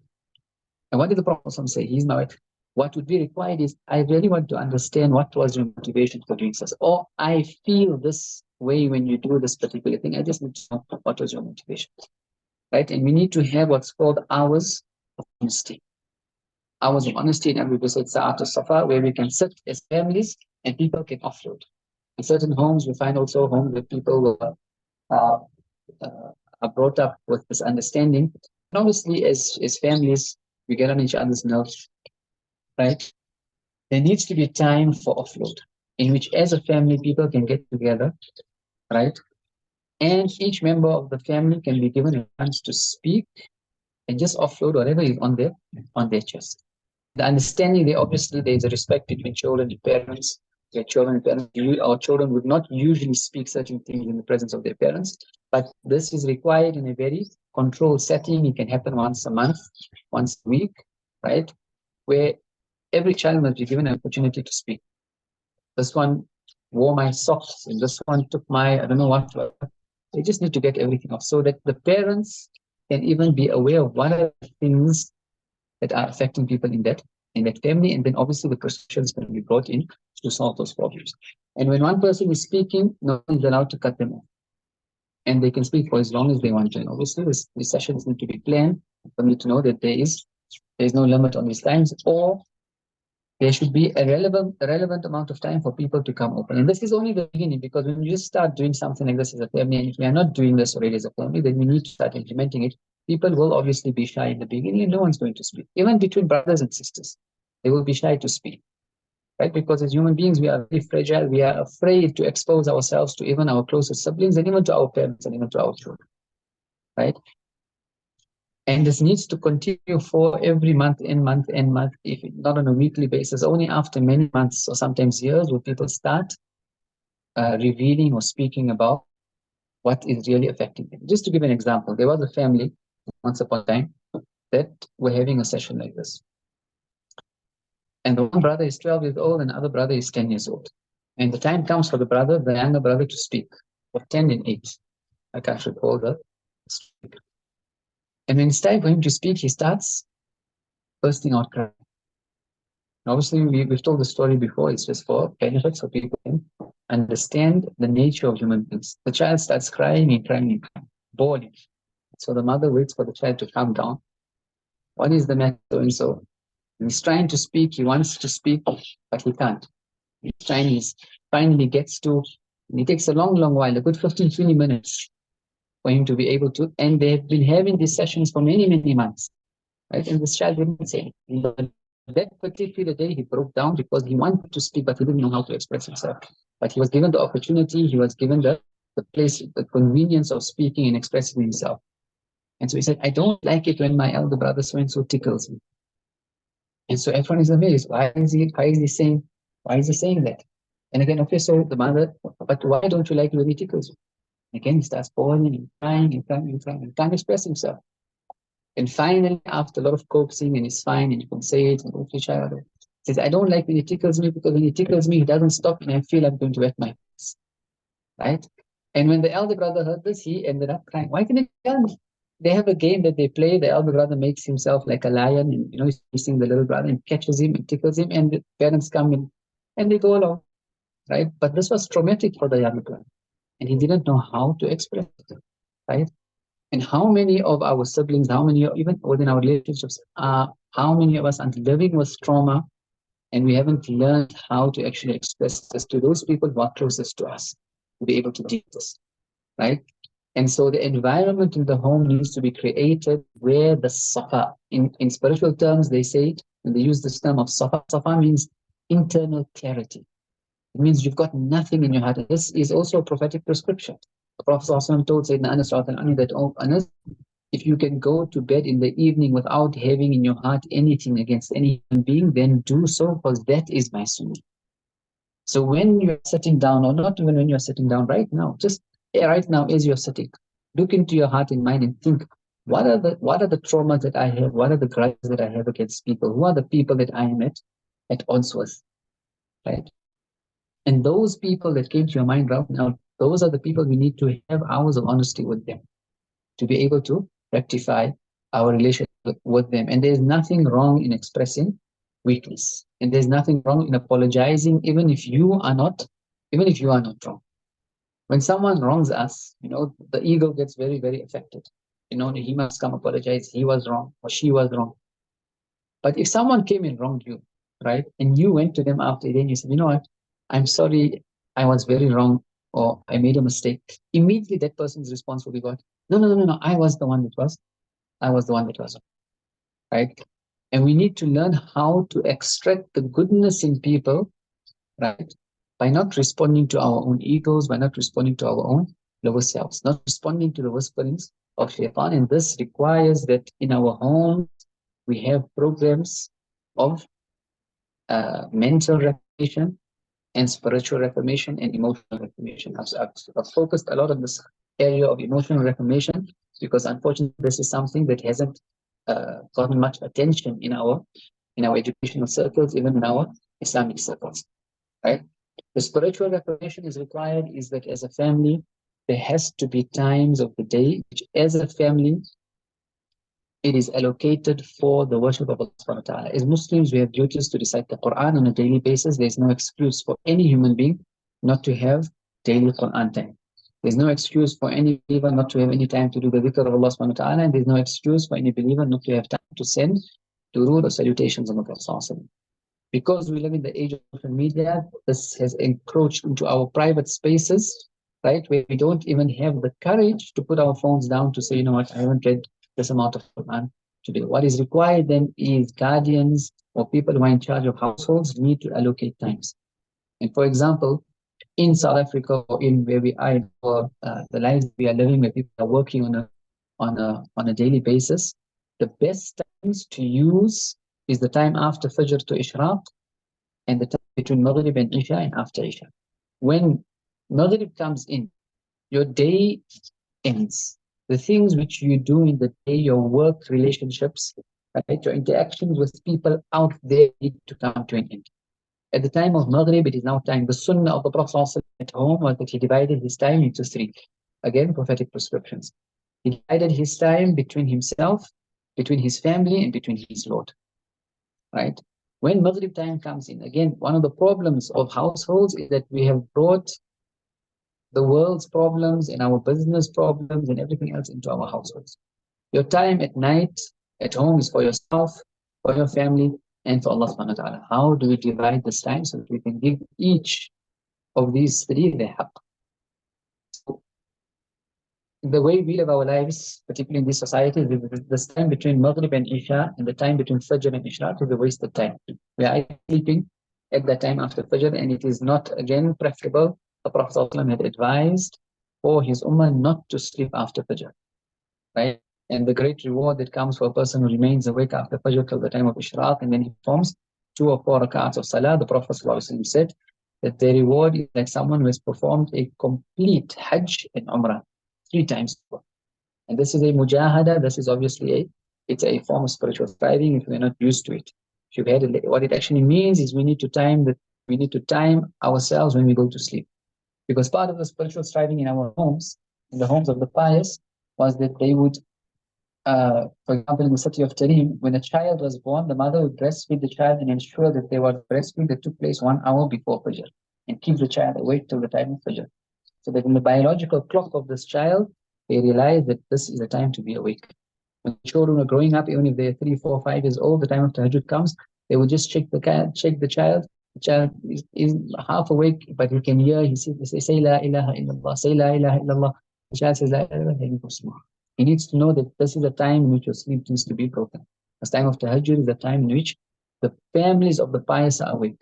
And what did the Prophet say? He's not. What would be required is, I really want to understand what was your motivation for doing this, or I feel this way when you do this particular thing. I just need to know what was your motivation, right? And we need to have what's called hours of honesty. Hours of honesty in Arabic, it's Sa'at al-Safa, where we can sit as families and people can offload. In certain homes, we find also homes where people uh, are brought up with this understanding. And obviously, as families, we get on each other's nerves, right? There needs to be time for offload, in which, as a family, people can get together, right? And each member of the family can be given a chance to speak and just offload whatever is on their chest. The understanding there, obviously, there is a respect between children and parents. Their children and parents, our children would not usually speak certain things in the presence of their parents, but this is required in a very controlled setting. It can happen once a month, once a week, right? Where every child must be given an opportunity to speak. This one wore my socks, and this one took my, I don't know what. They just need to get everything off so that the parents can even be aware of what are the things that are affecting people in that family, and then obviously the prescriptions can be brought in to solve those problems. And when one person is speaking, no one is allowed to cut them off, and they can speak for as long as they want to. And obviously, these sessions need to be planned for me to know that there is no limit on these times, or there should be a relevant amount of time for people to come open. And this is only the beginning, because when you just start doing something like this as a family, and if we are not doing this already as a family, then we need to start implementing it. People will obviously be shy in the beginning, and no one's going to speak. Even between brothers and sisters, they will be shy to speak, right? Because as human beings, we are very fragile. We are afraid to expose ourselves to even our closest siblings, and even to our parents, and even to our children, right? And this needs to continue for every month and month and month, if not on a weekly basis. Only after many months or sometimes years will people start revealing or speaking about what is really affecting them. Just to give an example, there was a family once upon a time that were having a session like this. And the one brother is 12 years old and the other brother is 10 years old. And the time comes for the younger brother to speak, for 10 and 8. I can't recall that. And when it's time for him to speak, he starts bursting out crying. Obviously, we've told the story before. It's just for benefits, so people can understand the nature of human beings. The child starts crying and crying and crying, bawling. So the mother waits for the child to calm down. What is the matter? So he's trying to speak. He wants to speak, but he can't. He's trying. He finally gets to, and it takes a long, long while, a good 15, 20 minutes for him to be able to. And they've been having these sessions for many, many months, right? And this child didn't say anything. That particular day, he broke down because he wanted to speak, but he didn't know how to express himself. But he was given the opportunity, he was given the place, the convenience of speaking and expressing himself. And so he said, "I don't like it when my elder brother so-and-so tickles me." And so everyone is amazed. Why is he saying that? And again, okay, so the mother, "But why don't you like it when he tickles you?" Again, he starts bawling and crying and crying and crying and can't express himself. And finally, after a lot of coaxing, and it's fine, and you can say it, and okay, child, says, "I don't like when he tickles me, because when he tickles me, he doesn't stop, and I feel I'm going to wet my face." Right? And when the elder brother heard this, he ended up crying. "Why didn't you tell me?" They have a game that they play. The elder brother makes himself like a lion, and he's chasing the little brother and catches him and tickles him, and the parents come in and they go along. Right? But this was traumatic for the younger brother, and he didn't know how to express it. Right? And how many of our siblings, how many, even within our relationships, how many of us are living with trauma, and we haven't learned how to actually express this to those people who are closest to us, to be able to deal with this, right? And so the environment in the home needs to be created where the safa, in spiritual terms, they say it, and they use this term of safa. Safa means internal clarity. It means you've got nothing in your heart. And this is also a prophetic prescription. The Prophet ﷺ told Sayyidina Anas that, oh, Anas, if you can go to bed in the evening without having in your heart anything against any human being, then do so, because that is my sunnah. So when you're sitting down, or not even when you're sitting down right now, just right now as you're sitting, look into your heart and mind and think, what are the traumas that I have? What are the grudges that I have against people? Who are the people that I am at odds with? Right? And those people that came to your mind right now, those are the people we need to have hours of honesty with them to be able to rectify our relationship with them. And there's nothing wrong in expressing weakness. And there's nothing wrong in apologizing, even if you are not wrong. When someone wrongs us, the ego gets very, very affected. He must come apologize. He was wrong or she was wrong. But if someone came and wronged you, right, and you went to them after, then you said, you know what, I'm sorry, I was very wrong, or I made a mistake. Immediately that person's response will be, God, no, no, no, no, no, I was the one that was wrong, right? And we need to learn how to extract the goodness in people, right? By not responding to our own egos, by not responding to our own lower selves, not responding to the whisperings of Shaytan. And this requires that in our homes, we have programs of mental reformation and spiritual reformation and emotional reformation. I've focused a lot on this area of emotional reformation because unfortunately this is something that hasn't gotten much attention in our educational circles, even in our Islamic circles, right? The spiritual reformation is required is that as a family, there has to be times of the day which as a family it is allocated for the worship of Allah subhanahu wa ta'ala. As Muslims, we have duties to recite the Quran on a daily basis. There's no excuse for any human being not to have daily Quran time. There's no excuse for any believer not to have any time to do the dhikr of Allah subhanahu wa ta'ala, and there's no excuse for any believer not to have time to send durood or salutations on the Prophet. Because we live in the age of social media, this has encroached into our private spaces, right? Where we don't even have the courage to put our phones down to say, you know what, I haven't read this amount of Quran today. What is required then is guardians or people who are in charge of households need to allocate times. And for example, in South Africa or in where we are, the lives we are living, where people are working on a daily basis, the best times to use is the time after Fajr to Ishraq and the time between Maghrib and Isha and after Isha. When Maghrib comes in, your day ends. The things which you do in the day, your work relationships, right, your interactions with people out there need to come to an end. At the time of Maghrib, it is now time. The sunnah of the Prophet at home was that he divided his time into three. Again, prophetic prescriptions. He divided his time between himself, between his family, and between his Lord. Right? When Maghrib time comes in, again, one of the problems of households is that we have brought the world's problems and our business problems and everything else into our households. Your time at night, at home, is for yourself, for your family, and for Allah subhanahu wa ta'ala. How do we divide this time so that we can give each of these three their haqq? The way we live our lives, particularly in this society, this time between Maghrib and Isha and the time between Fajr and Ishraq is a wasted time. We are sleeping at that time after Fajr, and it is not, again, preferable. The Prophet ﷺ had advised for his ummah not to sleep after Fajr, right? And the great reward that comes for a person who remains awake after Fajr till the time of Ishraq, and then he performs 2 or 4 rakats of Salah, the Prophet ﷺ said that the reward is like someone who has performed a complete Hajj and Umrah 3 times. And this is a mujahada, this is obviously it's a form of spiritual striving if we're not used to it. If you've had it, what it actually means is we need to time ourselves when we go to sleep. Because part of the spiritual striving in our homes, in the homes of the pious, was that they would, for example, in the city of Tarim, when a child was born, the mother would breastfeed the child and ensure that there was breastfeed that took place 1 hour before Fajr and keep the child awake till the time of Fajr. So that in the biological clock of this child, they realize that this is the time to be awake. When children are growing up, even if they're 3, 4, 5 years old, the time of tahajjud comes, they will just check the child. The child is half awake, but he can hear, he say, La ilaha illallah, say La ilaha illallah. The child says, La ilaha illallah, then he goes to sleep. He needs to know that this is the time in which your sleep needs to be broken. This time of tahajjud is the time in which the families of the pious are awake.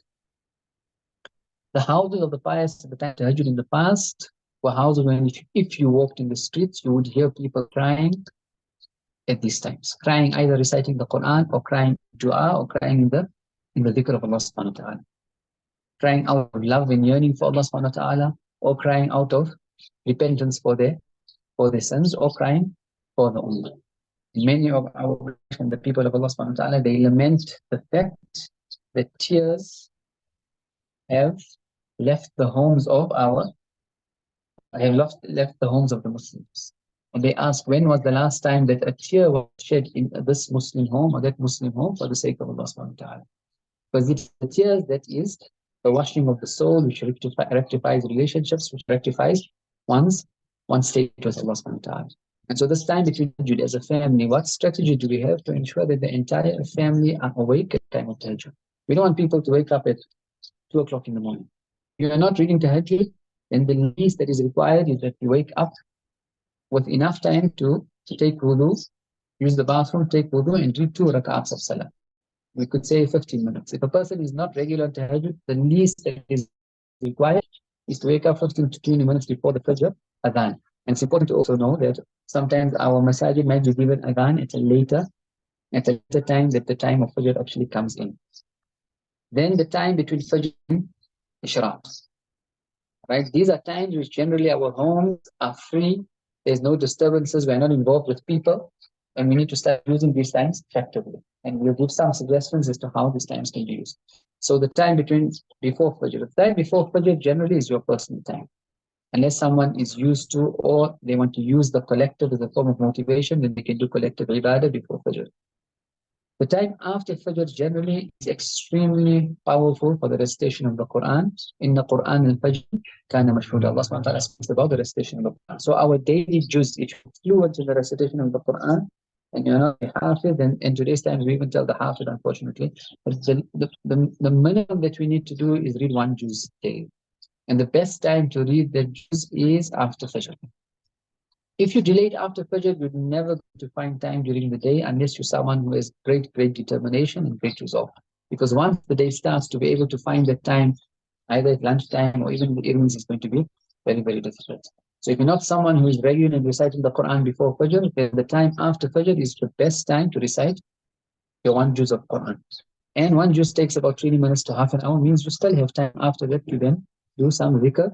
The houses of the pious at the time of tahajjud in the past were houses when if you walked in the streets, you would hear people crying at these times, crying either reciting the Quran or crying dua or crying in the dhikr of Allah subhanahu wa ta'ala, crying out of love and yearning for Allah subhanahu wa ta'ala, or crying out of repentance for their sins, or crying for the ummah. Many of our and the people of Allah subhanahu wa ta'ala, they lament the fact that tears have left the homes of left the homes of the Muslims. And they ask, when was the last time that a tear was shed in this Muslim home or that Muslim home for the sake of Allah subhanahu wa ta'ala? Because it's the tears that is the washing of the soul, which rectifies relationships, which rectifies one's state with Allah subhanahu wa ta'ala. And so this time between tahajjud as a family, what strategy do we have to ensure that the entire family are awake at the time of tahajjud? We don't want people to wake up at 2 o'clock in the morning. If you are not reading tahajjud, then the least that is required is that you wake up with enough time to take wudu, use the bathroom, take wudu, and read 2 rak'ats of salah. We could say 15 minutes. If a person is not regular on tahajjud, the least that is required is to wake up 15 to 20 minutes before the fajr adhan. And it's important to also know that sometimes our masajid might be given adhan at a later time that the time of fajr actually comes in. Then the time between fajr and ishraq. Right? These are times which generally our homes are free. There's no disturbances. We're not involved with people. And we need to start using these times effectively. And we'll give some suggestions as to how these times can be used. So the time before Fajr. The time before Fajr generally is your personal time. Unless someone is used to or they want to use the collective as a form of motivation, then they can do collective ibadah before Fajr. The time after Fajr generally is extremely powerful for the recitation of the Quran. In the Quran al-Fajr, kana mashhuda. Allah subhanahu wa ta'ala speaks about the recitation of the Quran. So our daily juz, if you're fluent in the recitation of the Quran, and you're not a hafiz, then in today's times we even tell the hafiz, unfortunately, but the minimum that we need to do is read 1 juz daily. And the best time to read the juz is after Fajr. If you delay it after Fajr, you're never going to find time during the day unless you're someone who has great determination and great resolve. Because once the day starts, to be able to find that time, either at lunchtime or even in the evenings, is going to be very, very difficult. So if you're not someone who is regular in reciting the Quran before Fajr, then the time after Fajr is the best time to recite your 1 juz of Quran. And 1 juz takes about 20 minutes to half an hour, means you still have time after that to then do some dhikr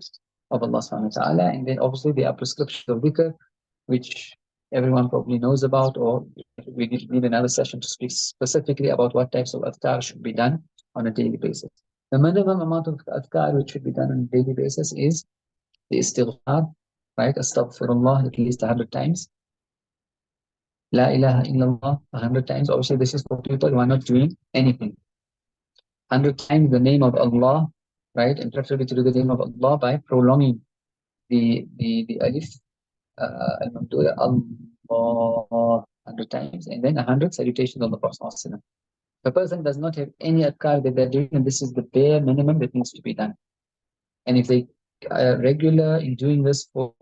of Allah subhanahu wa ta'ala. And then obviously there are prescriptions of dhikr, which everyone probably knows about, or we need another session to speak specifically about what types of adhkar should be done on a daily basis. The minimum amount of adhkar which should be done on a daily basis is the istighfar, right? Astaghfirullah at least 100 times. La ilaha illallah 100 times. Obviously, this is for people who are not doing anything. 100 times the name of Allah, right? And preferably to do the name of Allah by prolonging the alif. Allah 100 times, and then 100 salutations on the Prophet. The person does not have any adhkar that they're doing, and this is the bare minimum that needs to be done. And if they are regular in doing this for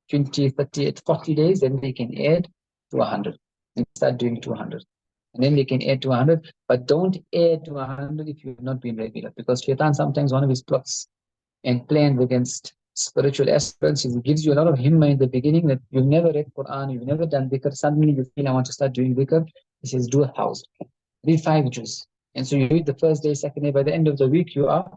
20, 30, 40 days, then they can add to 100 and start doing 200. And then they can add to 100, but don't add to 100 if you've not been regular, because Shaytan, sometimes one of his plots and plans against spiritual aspirants, he gives you a lot of himma in the beginning that you've never read Quran, you've never done dhikr, suddenly you feel I want to start doing dhikr. He says, do a house, read 5 juz. And so you read the first day, second day, by the end of the week, you are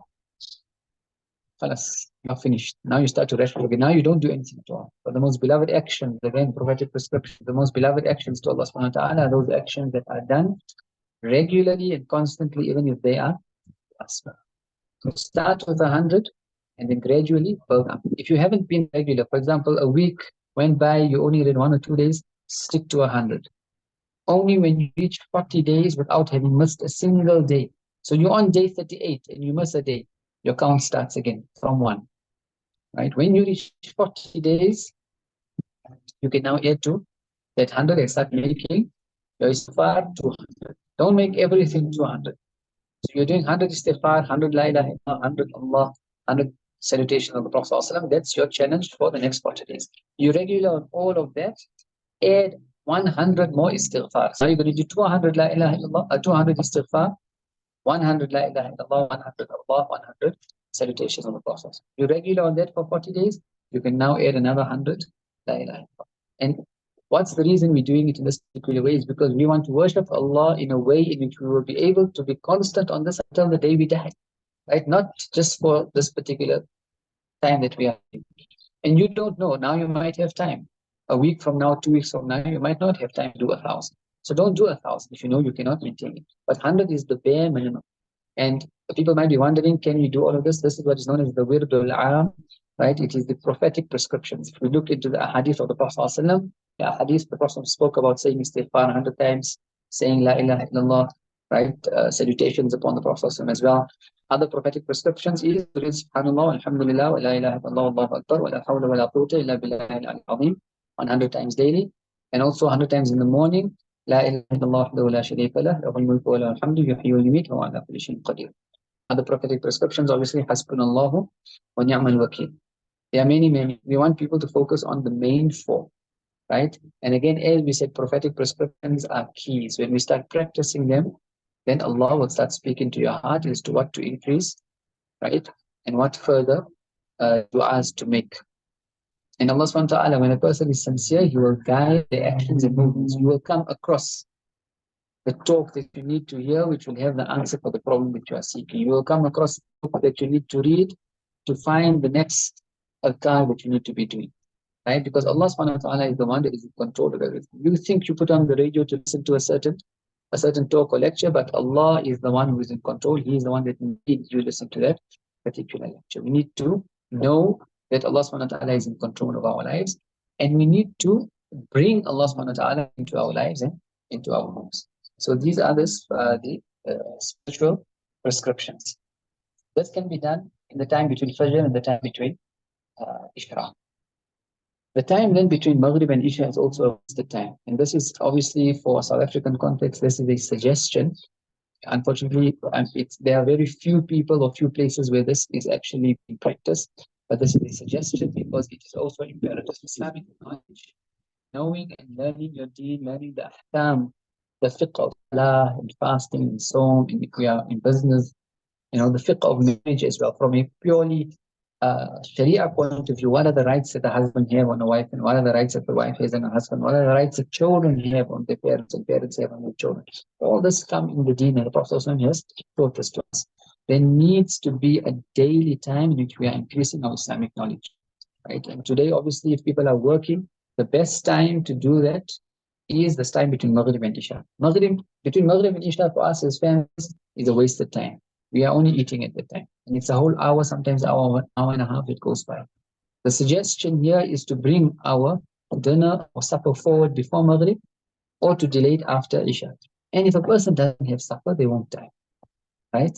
finished. Now you start to rest again. Now you don't do anything at all. But the most beloved actions, again, prophetic prescription, the most beloved actions to Allah subhanahu wa ta'ala are those actions that are done regularly and constantly, even if they are asma. So start with 100 and then gradually build up. If you haven't been regular, for example, a week went by, you only read 1 or 2 days, stick to 100. Only when you reach 40 days without having missed a single day. So you're on day 38 and you miss a day, your count starts again from 1. Right? When you reach 40 days, you can now add to that 100 and start making your istighfar 200. Don't make everything 200. So you're doing 100 istighfar, 100 la ilaha illallah, 100 Allah, 100 salutation of the Prophet ﷺ, that's your challenge for the next 40 days. You regular on all of that, add 100 more istighfar. Now you're going to do 200 la ilaha illallah, 200 istighfar, 100 la ilaha illallah, 100 Allah, 100 salutations of the Prophet. You regular on that for 40 days, you can now add another 100 la ilaha illallah. And what's the reason we're doing it in this particular way is because we want to worship Allah in a way in which we will be able to be constant on this until the day we die. Right? Not just for this particular time that we are in. And you don't know, now you might have time. A week from now, 2 weeks from now, you might not have time to do 1,000. So don't do 1,000 if you know you cannot maintain it. But 100 is the bare minimum. And people might be wondering, can we do all of this? This is what is known as the wirdul aam, right? It is the prophetic prescriptions. If we look into the hadith of the Prophet ﷺ, the hadith, the Prophet spoke about saying istighfar 100 times, saying la ilaha illallah, right? Salutations upon the Prophet ﷺ as well. Other prophetic prescriptions is subhanallah, alhamdulillah, wa la ilaha illallah, Allahu akbar, wa la hawla wa la quwwata illa billahi al-azim, 100 times daily. And also 100 times in the morning, la ilaha illallah wahdahu la sharika lah, lahul mulku wa lahul hamdu, yuhyi wa yumeet, wa ala kulli shay'in qadir. Other prophetic prescriptions, obviously, hasbunallahu wa ni'mal wakeel. There are many. We want people to focus on the main four, right? And again, as we said, prophetic prescriptions are keys. When we start practicing them, then Allah will start speaking to your heart as to what to increase, right? And what further du'as to make. And Allah subhanahu wa ta'ala, when a person is sincere, He will guide their actions and movements. You will come across the talk that you need to hear, which will have the answer for the problem that you are seeking. You will come across the book that you need to read to find the next adhkar that you need to be doing. Right? Because Allah subhanahu wa ta'ala is the one that is in control of everything. You think you put on the radio to listen to a certain talk or lecture, but Allah is the one who is in control. He is the one that needs you listen to that particular lecture. We need to know that Allah subhanahu wa ta'ala is in control of our lives, and we need to bring Allah subhanahu wa ta'ala into our lives and into our homes. So these are the spiritual prescriptions. This can be done in the time between Fajr and the time between Ishraq. The time then between Maghrib and Isha is also a wasted time. And this is obviously for South African context, this is a suggestion. Unfortunately, there are very few people or few places where this is actually being practiced. But this is a suggestion because it is also imperative Islamic knowledge. Knowing and learning your deen, learning the ahkam, the fiqh of salah and fasting and so on, if we are in business, the fiqh of marriage as well, from a purely Sharia point of view. What are the rights that the husband have on a wife, and what are the rights that the wife has on a husband? What are the rights that children have on their parents, and parents have on their children? All this come in the deen, and the Prophet has taught this to us. There needs to be a daily time in which we are increasing our Islamic knowledge, right? And today, obviously, if people are working, the best time to do that is this time between Maghrib and Isha. Between Maghrib and Isha for us as families is a wasted time. We are only eating at that time. And it's a whole hour, sometimes hour and a half it goes by. The suggestion here is to bring our dinner or supper forward before Maghrib, or to delay it after Isha. And if a person doesn't have supper, they won't die, right?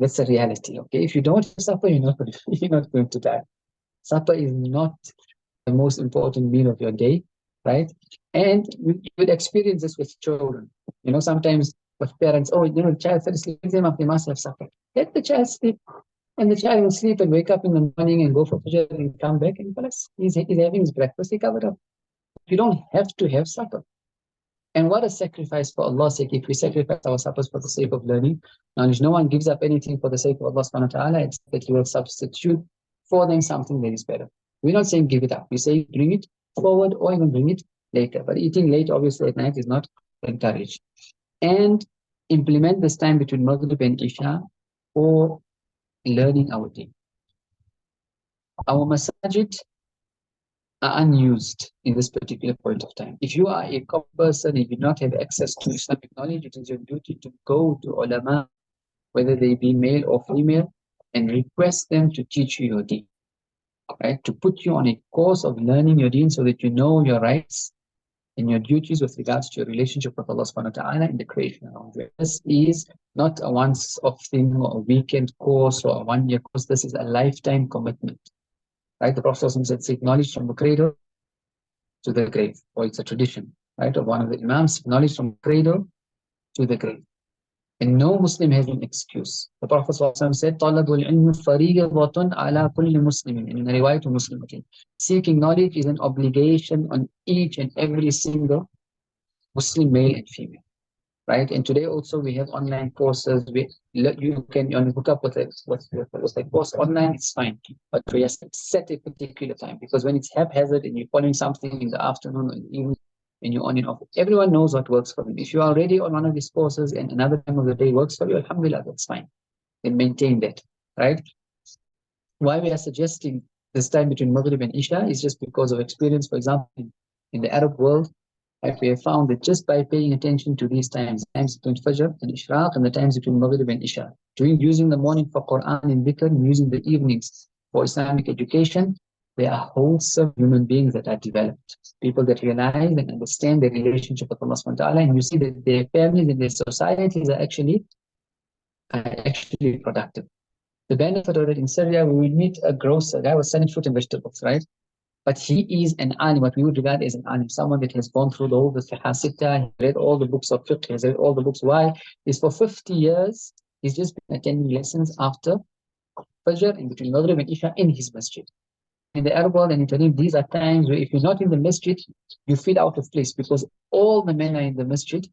That's the reality, okay? If you don't have supper, you're not going to die. Supper is not the most important meal of your day, right? And you would experience this with children. Sometimes with parents, the child fell asleep, they must have supper. Let the child sleep, and the child will sleep and wake up in the morning and go for Fajr and come back, and he's having his breakfast, he covered up. You don't have to have supper. And what a sacrifice for Allah's sake if we sacrifice our suppers for the sake of learning. Knowledge. No one gives up anything for the sake of Allah subhanahu wa ta'ala, it's that He will substitute for them something that is better. We're not saying give it up. We say bring it forward or even bring it later. But eating late, obviously, at night is not encouraged. And implement this time between Maghrib and Isha for learning our deen. Our masajid are unused in this particular point of time. If you are a common person, if you do not have access to Islamic knowledge, it is your duty to go to ulama, whether they be male or female, and request them to teach you your deen. Right? To put you on a course of learning your deen so that you know your rights and your duties with regards to your relationship with Allah subhanahu wa ta'ala and the creation around you. This is not a once-off thing or a weekend course or a one-year course. This is a lifetime commitment. Right? The Prophet said, seek knowledge from the cradle to the grave, or it's a tradition, right, of one of the Imams, knowledge from the cradle to the grave. And no Muslim has an excuse. The Prophet ﷺ said, طَلَبُ الْعِلْمِ فَرِيضَةٌ عَلَى كُلِّ مُسْلِمٍ. In the riwayat to Muslim again. Seeking knowledge is an obligation on each and every single Muslim male and female. Right? And today also we have online courses. You can hook up with a course online, it's fine. But we have set a particular time, because when it's haphazard and you're following something in the afternoon or in the evening and you're on and off, everyone knows what works for them. If you are already on one of these courses and another time of the day works for you, alhamdulillah, that's fine. Then maintain that, right? Why we are suggesting this time between Maghrib and Isha is just because of experience. For example, in the Arab world, right, we have found that just by paying attention to these times between Fajr and Ishraq and the times between Maghrib and Isha, using the morning for Quran and Dhikr, and using the evenings for Islamic education, they are wholesome human beings that are developed. People that realize and understand their relationship with Allah subhanahu wa ta'ala, and you see that their families and their societies are actually productive. The benefit of it in Syria, we will meet a grocer, a guy was selling fruit and vegetables, right? But he is an alim, what we would regard as an alim, someone that has gone through all the Fiqh Sitta, he read all the books of fiqh, he has read all the books. Why? Is for 50 years, he's just been attending lessons after Fajr in between Maghrib and Isha in his masjid. In the Arab world and in Tarim, these are times where if you're not in the masjid, you feel out of place, because all the men are in the masjid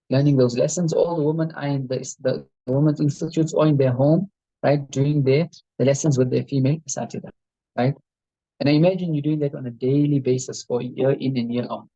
learning those lessons, all the women are in the women's institutes or in their home, right, doing the lessons with their female asatida, right? And I imagine you're doing that on a daily basis for year in and year out.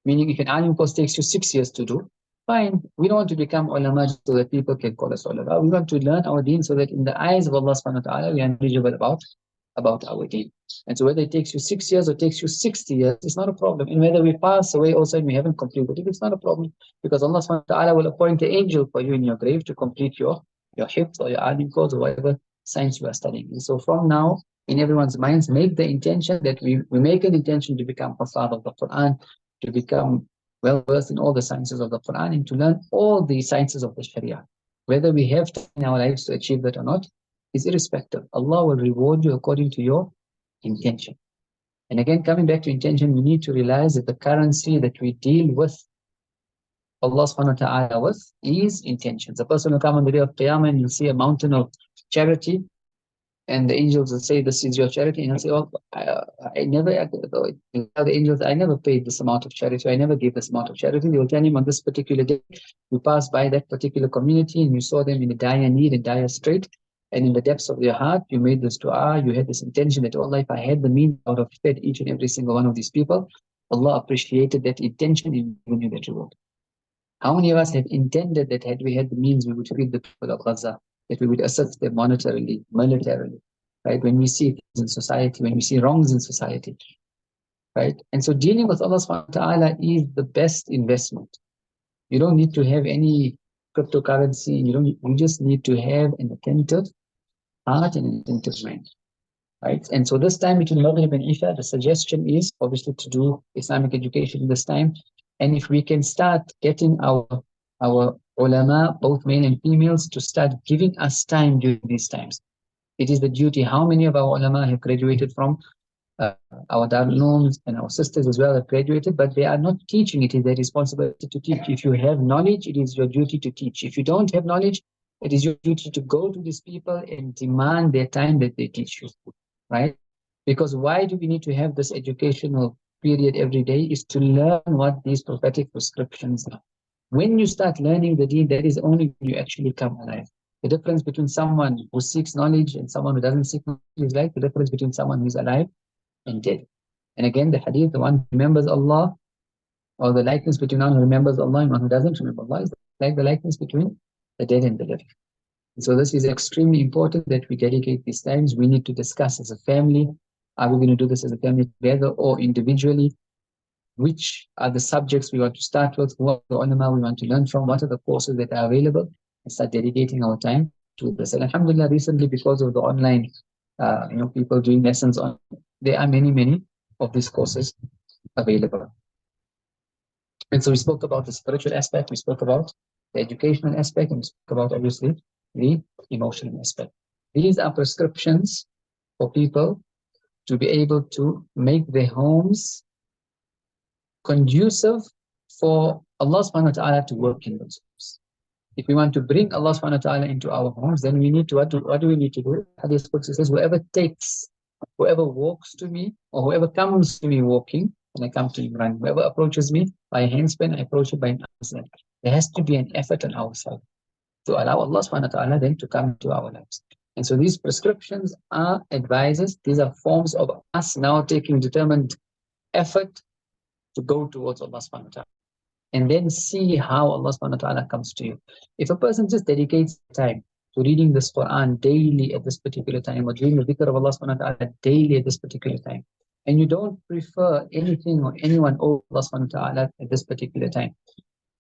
Meaning, if an alim course takes you 6 years to do, fine. We don't want to become ulama so that people can call us ulama. We want to learn our deen so that in the eyes of Allah subhanahu wa ta'ala, we are knowledgeable about our deen. And so whether it takes you 6 years or takes you 60 years, it's not a problem. And whether we pass away also and we haven't completed it, it's not a problem, because Allah subhanahu wa ta'ala will appoint an angel for you in your grave to complete your hifz or your alim course or whatever science you are studying. And so from now, in everyone's minds, make the intention that we make an intention to become Hafaz of the Quran, to become well versed in all the sciences of the Quran, and to learn all the sciences of the Sharia. Whether we have time in our lives to achieve that or not is irrespective. Allah will reward you according to your intention. And again, coming back to intention, we need to realize that the currency that we deal with Allah subhanahu wa ta'ala with is intentions. A person will come on the day of Qiyamah and you'll see a mountain of charity, and the angels will say, this is your charity. And he'll say, oh, I never, tell the angels, I never paid this amount of charity. I never gave this amount of charity. They will tell him, on this particular day, you passed by that particular community and you saw them in a dire need and dire strait. And in the depths of your heart, you made this dua, you had this intention that, oh Allah, if I had the means, I would have fed each and every single one of these people. Allah appreciated that intention and given you that reward. How many of us have intended that had we had the means, we would feed the people of Gaza, that we would assist them monetarily, militarily, right? When we see things in society, when we see wrongs in society, right? And so dealing with Allah subhanahu wa ta'ala is the best investment. You don't need to have any cryptocurrency. You just need to have an attentive heart and an attentive mind, right? And so this time between Maghrib and Isha, the suggestion is obviously to do Islamic education this time. And if we can start getting our ulama, both male and females, to start giving us time during these times. It is the duty. How many of our ulama have graduated from our darul and our sisters as well have graduated, but they are not teaching. It is their responsibility to teach. If you have knowledge, it is your duty to teach. If you don't have knowledge, it is your duty to go to these people and demand their time that they teach you, right? Because why do we need to have this educational period every day? Is to learn what these prophetic prescriptions are. When you start learning the deen, that is only when you actually come alive. The difference between someone who seeks knowledge and someone who doesn't seek knowledge is like the difference between someone who is alive and dead. And again, the hadith, the one who remembers Allah, or the likeness between one who remembers Allah and one who doesn't remember Allah, is like the likeness between the dead and the living. And so this is extremely important that we dedicate these times. We need to discuss as a family. Are we going to do this as a family together or individually? Which are the subjects we want to start with? What are the ulama we want to learn from? What are the courses that are available? And start dedicating our time to this. And alhamdulillah, recently, because of the online, people doing lessons on, there are many of these courses available. And so we spoke about the spiritual aspect, we spoke about the educational aspect, and we spoke about, obviously, the emotional aspect. These are prescriptions for people to be able to make their homes conducive for Allah subhanahu wa ta'ala to work in those homes. If we want to bring Allah subhanahu wa ta'ala into our homes, then we need to, what do we need to do? Hadith Qudsi says, whoever walks to me, or whoever comes to me walking, and I come to him running, whoever approaches me by a handspan, I approach it by an arm's length. There has to be an effort on our side to allow Allah subhanahu wa ta'ala then to come into our lives. And so these prescriptions are advices, these are forms of us now taking determined effort to go towards Allah subhanahu wa ta'ala. And then see how Allah subhanahu wa ta'ala comes to you. If a person just dedicates time to reading this Quran daily at this particular time, or doing the dhikr of Allah subhanahu wa ta'ala daily at this particular time, and you don't prefer anything or anyone over Allah subhanahu wa ta'ala at this particular time,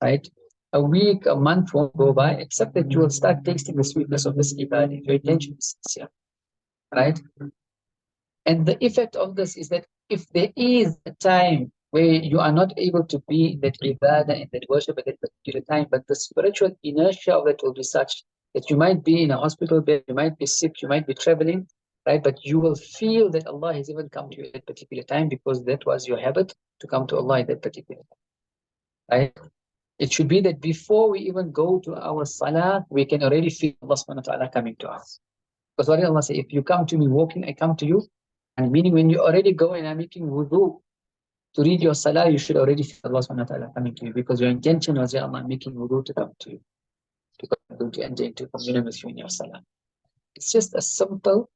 right? A week, a month won't go by, except that you will start tasting the sweetness of this ibadah. Your intention is sincere, right? And the effect of this is that if there is a time where you are not able to be in that ibadah, in that worship at that particular time, but the spiritual inertia of it will be such that you might be in a hospital bed, you might be sick, you might be traveling, right? But you will feel that Allah has even come to you at that particular time because that was your habit to come to Allah at that particular time, right? It should be that before we even go to our salah, we can already feel Allah subhanahu wa ta'ala coming to us. Because what did Allah say? If you come to me walking, I come to you. And meaning when you already go and are making wudu to read your salah, you should already feel Allah subhanahu wa ta'ala coming to you. Because your intention was, Ya Allah, making wudu to come to you. Because I'm going to enter into communion with you in your salah. It's just a simple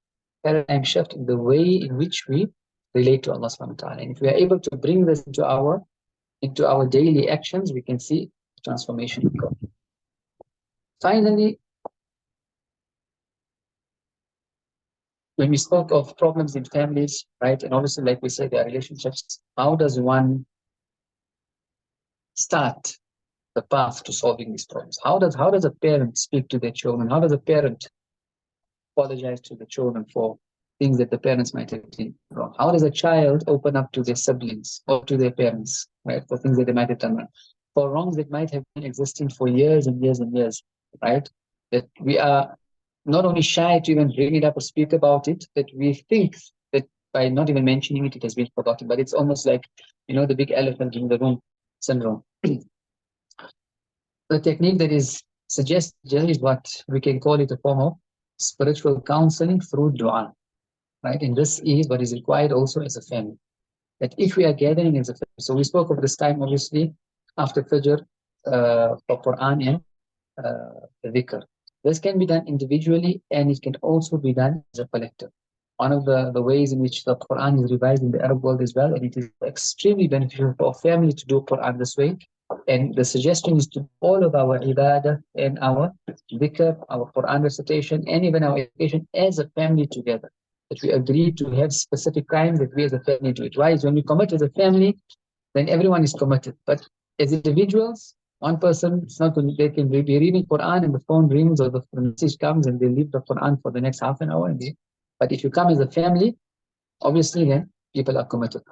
paradigm shift in the way in which we relate to Allah subhanahu wa ta'ala. And if we are able to bring this into our daily actions, we can see transformation. Finally, when we spoke of problems in families, right, and obviously, like we said, their relationships, how does one start the path to solving these problems? How does a parent speak to their children? How does a parent apologize to the children for things that the parents might have done wrong? How does a child open up to their siblings or to their parents, right, for things that they might have done wrong, for wrongs that might have been existing for years and years and years, right? That we are not only shy to even bring it up or speak about it, that we think that by not even mentioning it, it has been forgotten. But it's almost like, the big elephant in the room syndrome. The technique that is suggested is what we can call it a form of spiritual counseling through dua, right? And this is what is required also as a family. That if we are gathering as a family, so we spoke of this time obviously after Fajr for Quran and dhikr. This can be done individually and it can also be done as a collective. One of the ways in which the Quran is revised in the Arab world as well, and it is extremely beneficial for a family to do Quran this way. And the suggestion is to all of our ibadah and our dhikr, our Quran recitation, and even our education as a family together. That we agree to have specific times that we as a family do it. Why? Is when we commit as a family, then everyone is committed. But as individuals, one person, it's not going, they can be reading Quran and the phone rings or the message comes and they leave the Quran for the next half an hour. But if you come as a family, obviously then people are committed.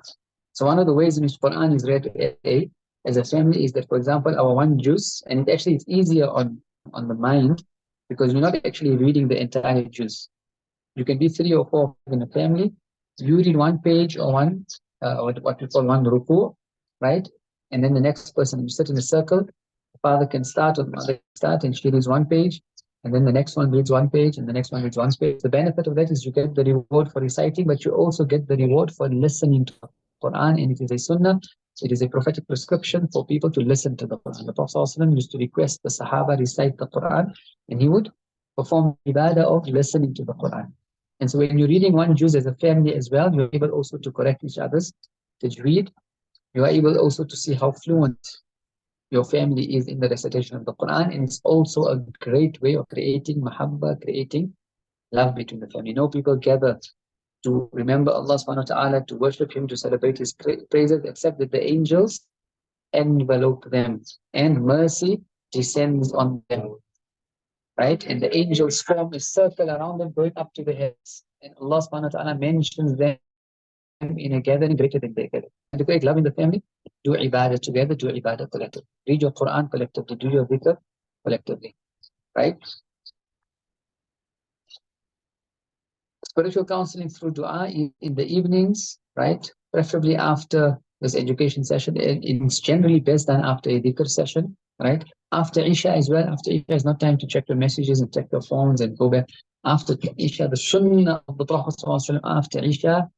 So one of the ways in which Quran is read as a family is that, for example, our one juz, and it actually is easier on the mind because you're not actually reading the entire juz. You can be 3 or 4 in a family. You read one page or one, what we call one ruku, right? And then the next person, you sit in a circle. The father can start or the mother can start, and she reads one page, and then the next one reads one page, and the next one reads one page. The benefit of that is you get the reward for reciting, but you also get the reward for listening to the Quran, and it is a sunnah. It is a prophetic prescription for people to listen to the Quran. The Prophet ﷺ used to request the Sahaba recite the Quran, and he would perform ibadah of listening to the Quran. And so when you're reading one juz as a family as well, you're able also to correct each other's tajweed. You are able also to see how fluent your family is in the recitation of the Quran. And it's also a great way of creating mahabbah, creating love between the family. People gather to remember Allah subhanahu wa ta'ala, to worship Him, to celebrate His praises, except that the angels envelope them and mercy descends on them. Right? And the angels form a circle around them going up to the heavens. And Allah subhanahu wa ta'ala mentions them in a gathering greater than their gathering. And to create love in the family, do ibadah together, do ibadah collectively. Read your Quran collectively, do your dhikr collectively. Right? Spiritual counseling through dua in the evenings, right? Preferably after this education session. It's generally best done after a dhikr session. right? After Isha as well, after Isha is not time to check your messages and check your phones and go back. After Isha, the sunnah of the Prophet ﷺ after Isha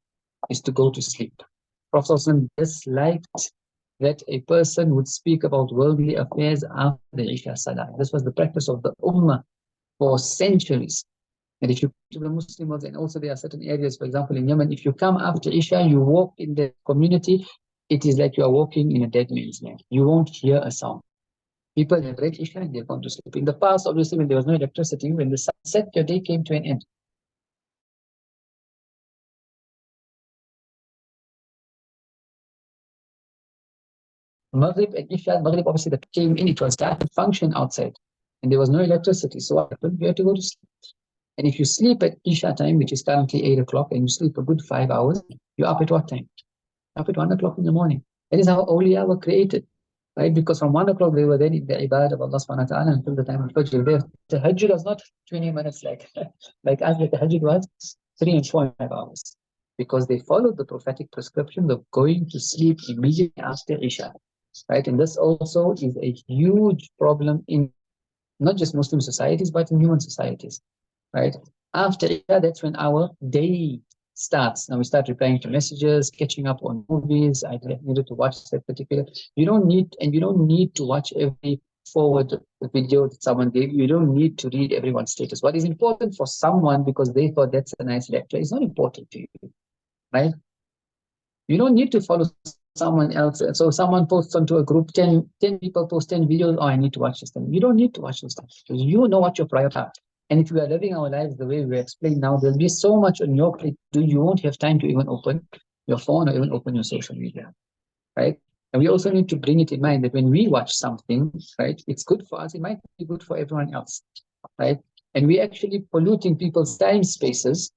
is to go to sleep. Prophet ﷺ disliked that a person would speak about worldly affairs after the Isha Salah. This was the practice of the Ummah for centuries. And if you go to the Muslim world, and also there are certain areas, for example, in Yemen, if you come after Isha, you walk in the community, it is like you are walking in a dead man's land. You won't hear a sound. People have read Isha and they're going to sleep. In the past, obviously, when there was no electricity, when the sun set, your day came to an end. Maghrib and Isha, Maghrib obviously that came in, it was started to function outside. And there was no electricity. So what happened? You had to go to sleep. And if you sleep at Isha time, which is currently 8 o'clock, and you sleep a good 5 hours, you're up at what time? Up at 1 o'clock in the morning. That is how awliya were created, right? Because from 1 o'clock they were then in the ibadah of Allah subhanahu wa ta'ala until the time of Fajr. The Tahajjud was not 20 minutes like us, the Tahajjud was 3 and 4 and 5 hours. Because they followed the prophetic prescription of going to sleep immediately after Isha, right? And this also is a huge problem in not just Muslim societies, but in human societies, right? After Isha, that's when our day starts. Now we start replying to messages, catching up on movies. I needed to watch that particular. You don't need to watch every forward video that someone gave you. You don't need to read everyone's status. What is important for someone because they thought that's a nice lecture is not important to you, right? You don't need to follow someone else. So someone posts onto a group, 10 people post 10 videos. Oh, I need to watch this thing. You don't need to watch those stuff because you know what your priorities are. And if we are living our lives the way we explain now, there'll be so much on your plate. You won't have time to even open your phone or even open your social media, right? And we also need to bring it in mind that when we watch something, right, it's good for us. It might be good for everyone else, right? And we're actually polluting people's time spaces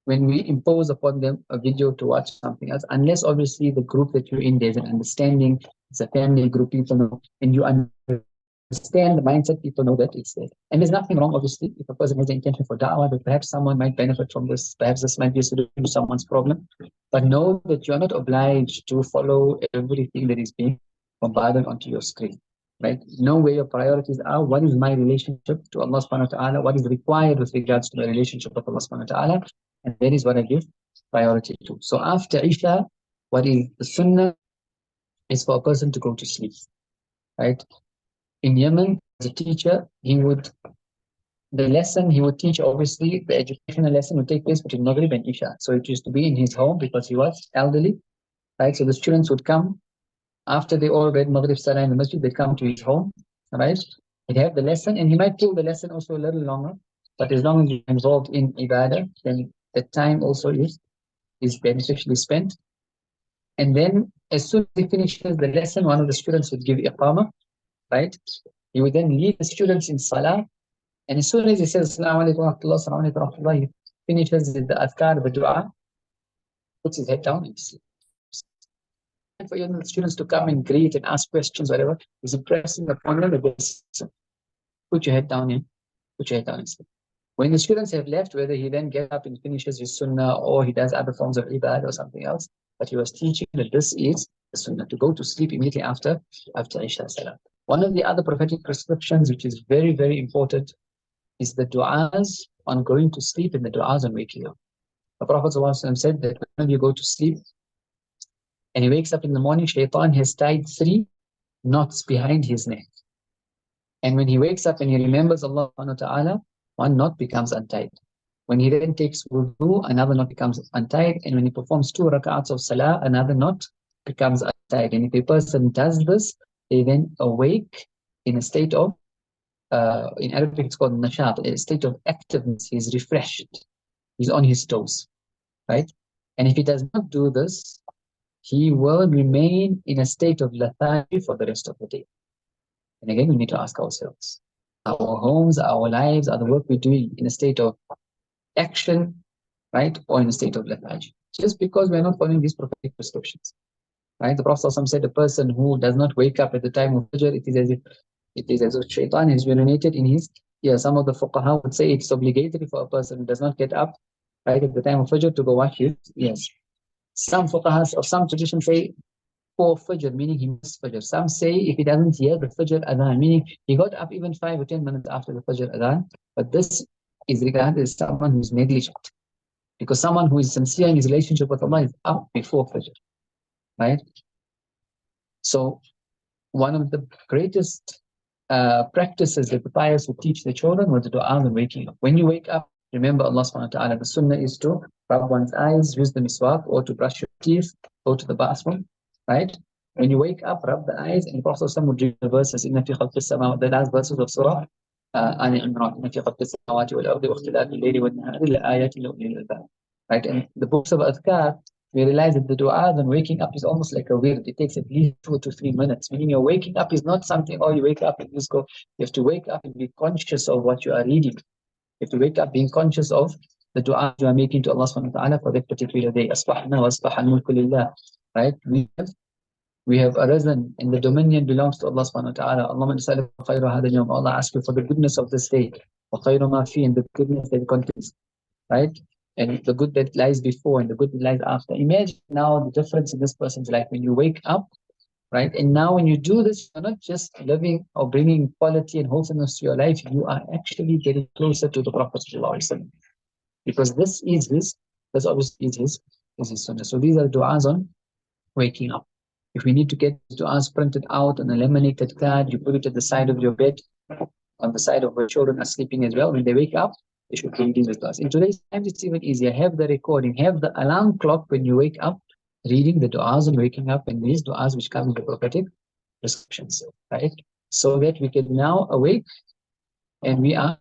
when we impose upon them a video to watch something else, unless obviously the group that you're in, there's an understanding, it's a family group, people know, and you understand the mindset, people know that it's there. And there's nothing wrong, obviously, if a person has the intention for da'wah, that perhaps someone might benefit from this, perhaps this might be a solution to someone's problem. But know that you're not obliged to follow everything that is being bombarded onto your screen. Right? Know where your priorities are. What is my relationship to Allah subhanahu wa ta'ala? What is required with regards to my relationship with Allah subhanahu wa ta'ala? And that is what I give priority to. So after Isha, what is the sunnah is for a person to go to sleep. Right? In Yemen, as a teacher, the lesson he would teach, obviously, the educational lesson would take place between Maghrib and Isha. So it used to be in his home because he was elderly, right? So the students would come after they all read Maghrib Salah in the masjid, they'd come to his home, right? He'd have the lesson, and he might pull the lesson also a little longer, but as long as you're involved in ibadah, then the time also is beneficially spent. And then as soon as he finishes the lesson, one of the students would give iqamah, right? He would then lead the students in salah. And as soon as he says, Assalamu alaikum wa rahmatullah, Assalamu alaikum wa rahmatullah, he finishes the adhkar, the dua, puts his head down and sleeps. And for the students to come and greet and ask questions, whatever, he's impressing upon them that put your head down and put your head down and sleep. When the students have left, whether he then gets up and finishes his sunnah or he does other forms of ibadah or something else, but he was teaching that this is the sunnah, to go to sleep immediately after Isha Salah. One of the other prophetic prescriptions, which is very, very important, is the du'as on going to sleep and the du'as on waking up. The Prophet ﷺ said that when you go to sleep and he wakes up in the morning, Shaytan has tied 3 knots behind his neck. And when he wakes up and he remembers Allah subhanahu wa ta'ala, 1 knot becomes untied. When he then takes wudu, another knot becomes untied. And when he performs 2 rak'ats of salah, another knot becomes untied. And if a person does this, they then awake in a state of in Arabic it's called nashat, a state of activeness. He's refreshed. He's on his toes, right? And if he does not do this, he will remain in a state of lethargy for the rest of the day. And again, we need to ask ourselves, our homes, our lives, are the work we're doing in a state of action, right? Or in a state of lethargy? Just because we're not following these prophetic prescriptions, right? The Prophet said a person who does not wake up at the time of Fajr, it is as if Shaytan has urinated in his ear. Some of the fuqaha would say it's obligatory for a person who does not get up right at the time of Fajr to go wash his ears. Some fuqahas of some traditions say before Fajr, meaning he missed Fajr. Some say if he doesn't hear the Fajr Adhan, meaning he got up even 5 or 10 minutes after the Fajr Adhan, but this is regarded as someone who's negligent. Because someone who is sincere in his relationship with Allah is up before Fajr, right? So one of the greatest practices that the pious would teach their children was the dua when waking up. When you wake up, remember Allah subhanahu wa ta'ala. The sunnah is to rub one's eyes, use the miswak, or to brush your teeth, go to the bathroom, right? When you wake up, rub the eyes, and the Prophet would read the verses, إِنَّ فِي خَلْقِ السَّمَاوَاتِ, the last verses of Surah Ali Imran, إِنَّ فِي خَلْقِ السَّمَاوَاتِ وَالْأَرْضِ وَاخْتِلَافِ اللَّيْلِ وَالنَّهَارِ لَآيَاتٍ لِأُولِي الْأَلْبَابِ. Right? And the books of Adhkar, we realize that the dua when waking up is almost like a wird. It takes at least 2 to 3 minutes. Meaning your waking up is not something, oh, you wake up and just go. You have to wake up and be conscious of what you are reading. You have to wake up being conscious of the dua you are making to Allah subhanahu wa ta'ala for that particular day. Asbahna wa asbaha al-mulku lillah. Right? We have arisen and the dominion belongs to Allah subhanahu wa ta'ala. Allahumma nas'aluka khayra hadha al-yawm. Allah asks you for the goodness of this day. Wa khayra ma fi, and the goodness that contains. Right? And the good that lies before and the good that lies after. Imagine now the difference in this person's life when you wake up, right? And now when you do this, you're not just living or bringing quality and wholesomeness to your life, you are actually getting closer to the Prophet ﷺ. Because this obviously is his sunnah. So these are du'as on waking up. If we need to get du'as printed out on a laminated card, you put it at the side of your bed, on the side of where children are sleeping as well. When they wake up, they should be reading this du'as. In today's times, it's even easier. Have the recording, have the alarm clock when you wake up, reading the du'as and waking up, and these du'as which come in the prophetic prescriptions, right? So that we can now awake and we are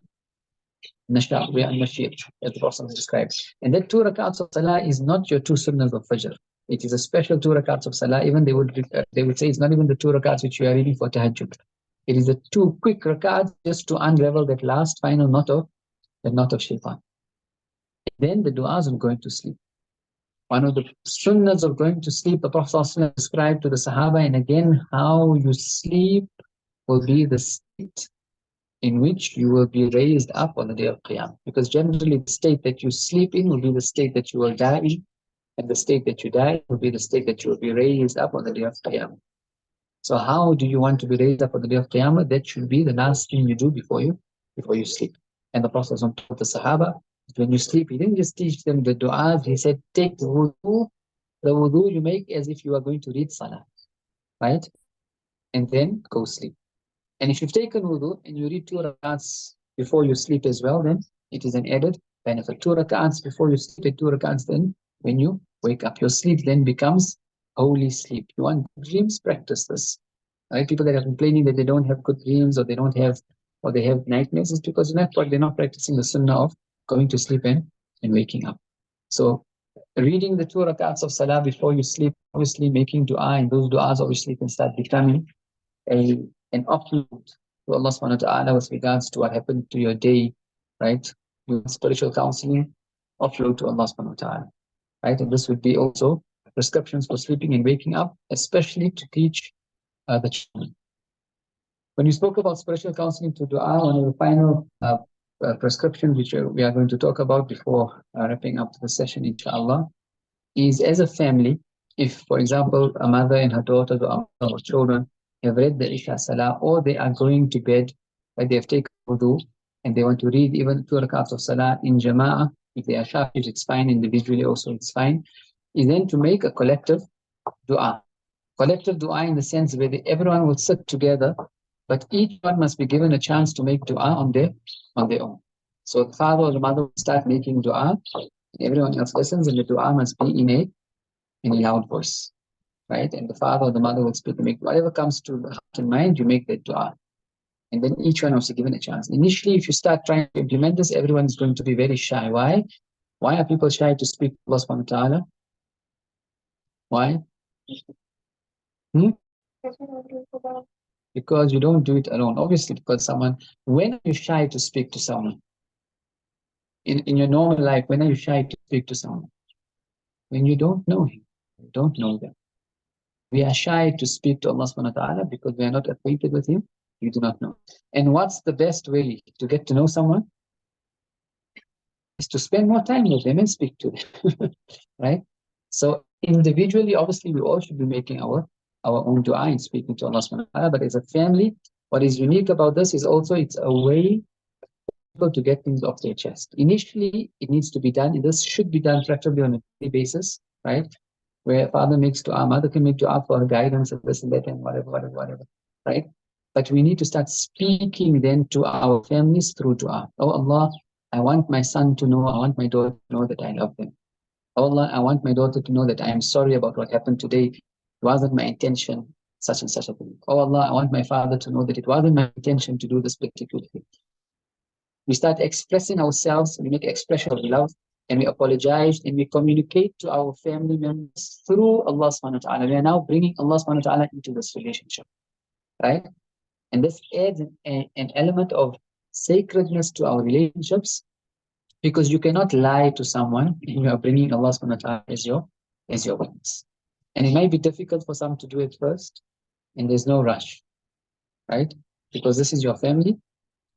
nasha, we are nashir, as the Prophet describes. And that 2 rakats of salah is not your 2 sunnahs of fajr. It is a special 2 rakats of salah. Even they would say it's not even the 2 rakats which you are reading for tahajjud. It is the 2 quick rakats just to unravel that last final knot of Shaytan. Then the du'as of going to sleep. One of the sunnahs of going to sleep, the Prophet ﷺ described to the Sahaba, and again, how you sleep will be the state in which you will be raised up on the day of Qiyamah. Because generally the state that you sleep in will be the state that you will die in, and the state that you die will be the state that you will be raised up on the day of Qiyamah. So how do you want to be raised up on the day of Qiyamah? That should be the last thing you do before you sleep. And the Prophet told the Sahaba, when you sleep, he didn't just teach them the du'as, he said, take the wudu you make as if you are going to read salah, right? And then go sleep. And if you've taken wudu and you read 2 rakats before you sleep as well, then it is an added benefit. 2 rakats before you sleep, and 2 rakats then when you wake up. Your sleep then becomes holy sleep. You want dreams? Practice this. Right? People that are complaining that they don't have good dreams or they have nightmares is because they're not practicing the sunnah of going to sleep and waking up. So reading the 2 rakats of salah before you sleep, obviously making dua, and those duas obviously can start becoming an upload to Allah subhanahu wa ta'ala with regards to what happened to your day, right? With spiritual counseling, upload to Allah subhanahu wa ta'ala, right? And this would be also prescriptions for sleeping and waking up, especially to teach the children. When you spoke about spiritual counseling to dua, one of the final prescriptions which we are going to talk about before wrapping up the session, inshallah, is as a family, if, for example, a mother and her daughters or children have read the Isha Salah, or they are going to bed, like they have taken wudu, and they want to read even 2 rakats of Salah in Jama'ah, if they are Shafis, it's fine, individually also it's fine, is then to make a collective dua. Collective dua in the sense where everyone will sit together, but each one must be given a chance to make dua on their own. So the father or the mother will start making dua, and everyone else listens, and the dua must be in a loud voice, right? And the father or the mother will speak and make whatever comes to the heart and mind, you make that dua. And then each one was given a chance. Initially, if you start trying to implement this, everyone is going to be very shy. Why? Why are people shy to speak to Allah subhanahu wa ta'ala? Why? Because you don't do it alone. Obviously, because when are you shy to speak to someone? In your normal life, when are you shy to speak to someone? When you don't know him, you don't know them. We are shy to speak to Allah subhanahu wa ta'ala because we are not acquainted with him. You do not know. And what's the best way to get to know someone? Is to spend more time with them and speak to them, right? So individually, obviously, we all should be making our our own dua and speaking to Allah subhanahu wa ta'ala. But as a family, what is unique about this is also it's a way people to get things off their chest. Initially, it needs to be done, and this should be done preferably on a daily basis, right? Where father makes dua, mother can make dua for her guidance and this and that and whatever, right? But we need to start speaking then to our families through dua. Oh Allah, I want my son to know, I want my daughter to know that I love them. Oh Allah, I want my daughter to know that I am sorry about what happened today. It wasn't my intention, such and such a thing. Oh Allah, I want my father to know that it wasn't my intention to do this particular thing. We start expressing ourselves, we make expression of love, and we apologize, and we communicate to our family members through Allah subhanahu wa ta'ala. We are now bringing Allah subhanahu wa ta'ala into this relationship, right? And this adds an element of sacredness to our relationships, because you cannot lie to someone and you are bringing Allah subhanahu wa ta'ala as your witness. And it might be difficult for some to do it first, and there's no rush, right? Because this is your family,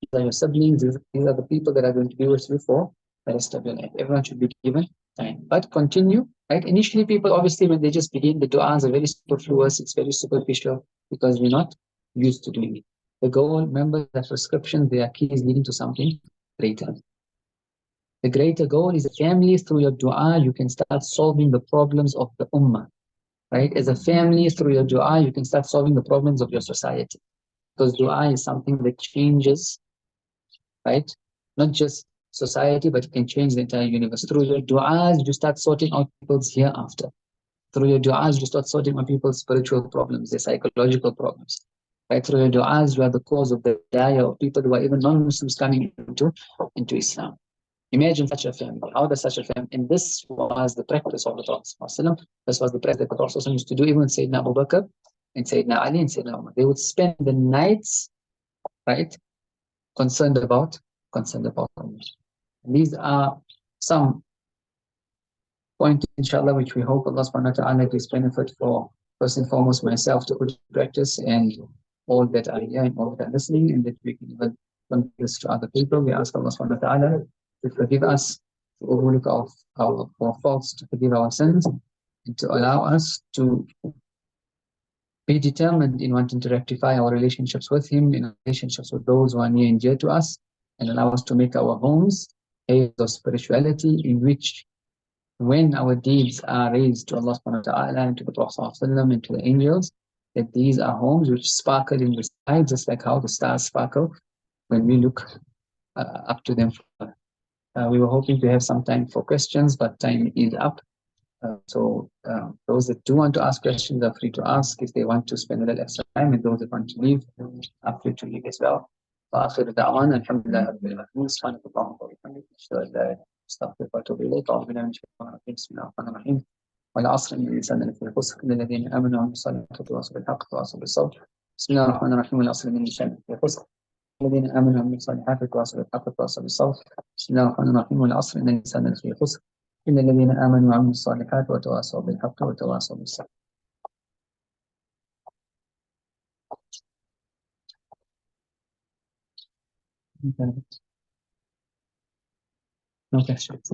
these are your siblings, these are the people that are going to be with you for the rest of your life. Everyone should be given time. But continue, right? Initially, people, obviously, when they just begin, the du'as are very superfluous, it's very superficial, because we're not used to doing it. The goal, remember that prescription, they are keys leading to something greater. The greater goal is a family. Through your dua, you can start solving the problems of the ummah, right? As a family, through your dua, you can start solving the problems of your society. Because dua is something that changes, right? Not just society, but it can change the entire universe. Through your du'as, you start sorting out people's hereafter. Through your du'as, you start sorting out people's spiritual problems, their psychological problems. Right? Through your du'as, you are the cause of the hidayah of people who are even non-Muslims coming into Islam. Imagine such a family. How does such a family? And this was the practice of the Prophet. This was the practice that the Prophet used to do, even with Sayyidina Abu Bakr and Sayyidina Ali and Sayyidina Umar. They would spend the nights, right, concerned about them. These are some points, inshallah, which we hope Allah subhanahu wa ta'ala gives benefit for, first and foremost, myself to put practice, and all that are here and all that are listening, and that we can even convey this to other people. We ask Allah subhanahu wa ta'ala to forgive us, to overlook our faults, to forgive our sins, and to allow us to be determined in wanting to rectify our relationships with Him, in our relationships with those who are near and dear to us, and allow us to make our homes areas of spirituality in which, when our deeds are raised to Allah subhanahu wa ta'ala and to the Prophet and to the angels, that these are homes which sparkle in the sky, just like how the stars sparkle when we look up to them. We were hoping to have some time for questions, but time is up. So those that do want to ask questions are free to ask if they want to spend a little extra time, and those that want to leave are free to leave as well. فآخر دعوانا الحمد لله رب العالمين سبحانك اللهم وبحمدك أشهد أن لا إله إلا أنت أستغفرك وأتوب إليك أعوذ بالله من الشيطان الرجيم بسم الله الرحمن الرحيم والعصر إن الإنسان لفي خسر إلا الذين آمنوا وعملوا الصالحات وتواصوا بالحق وتواصوا بالصبر بسم الله الرحمن الرحيم والعصر إن الإنسان لفي خسر الذين آمنوا وعملوا الصالحات وتواصوا بالحق وتواصوا بالصبر بسم الله الرحمن الرحيم والعصر إن الإنسان لفي خسر إلا الذين آمنوا وعملوا الصالحات وتواصوا بالحق وتواصوا بالصبر. No questions.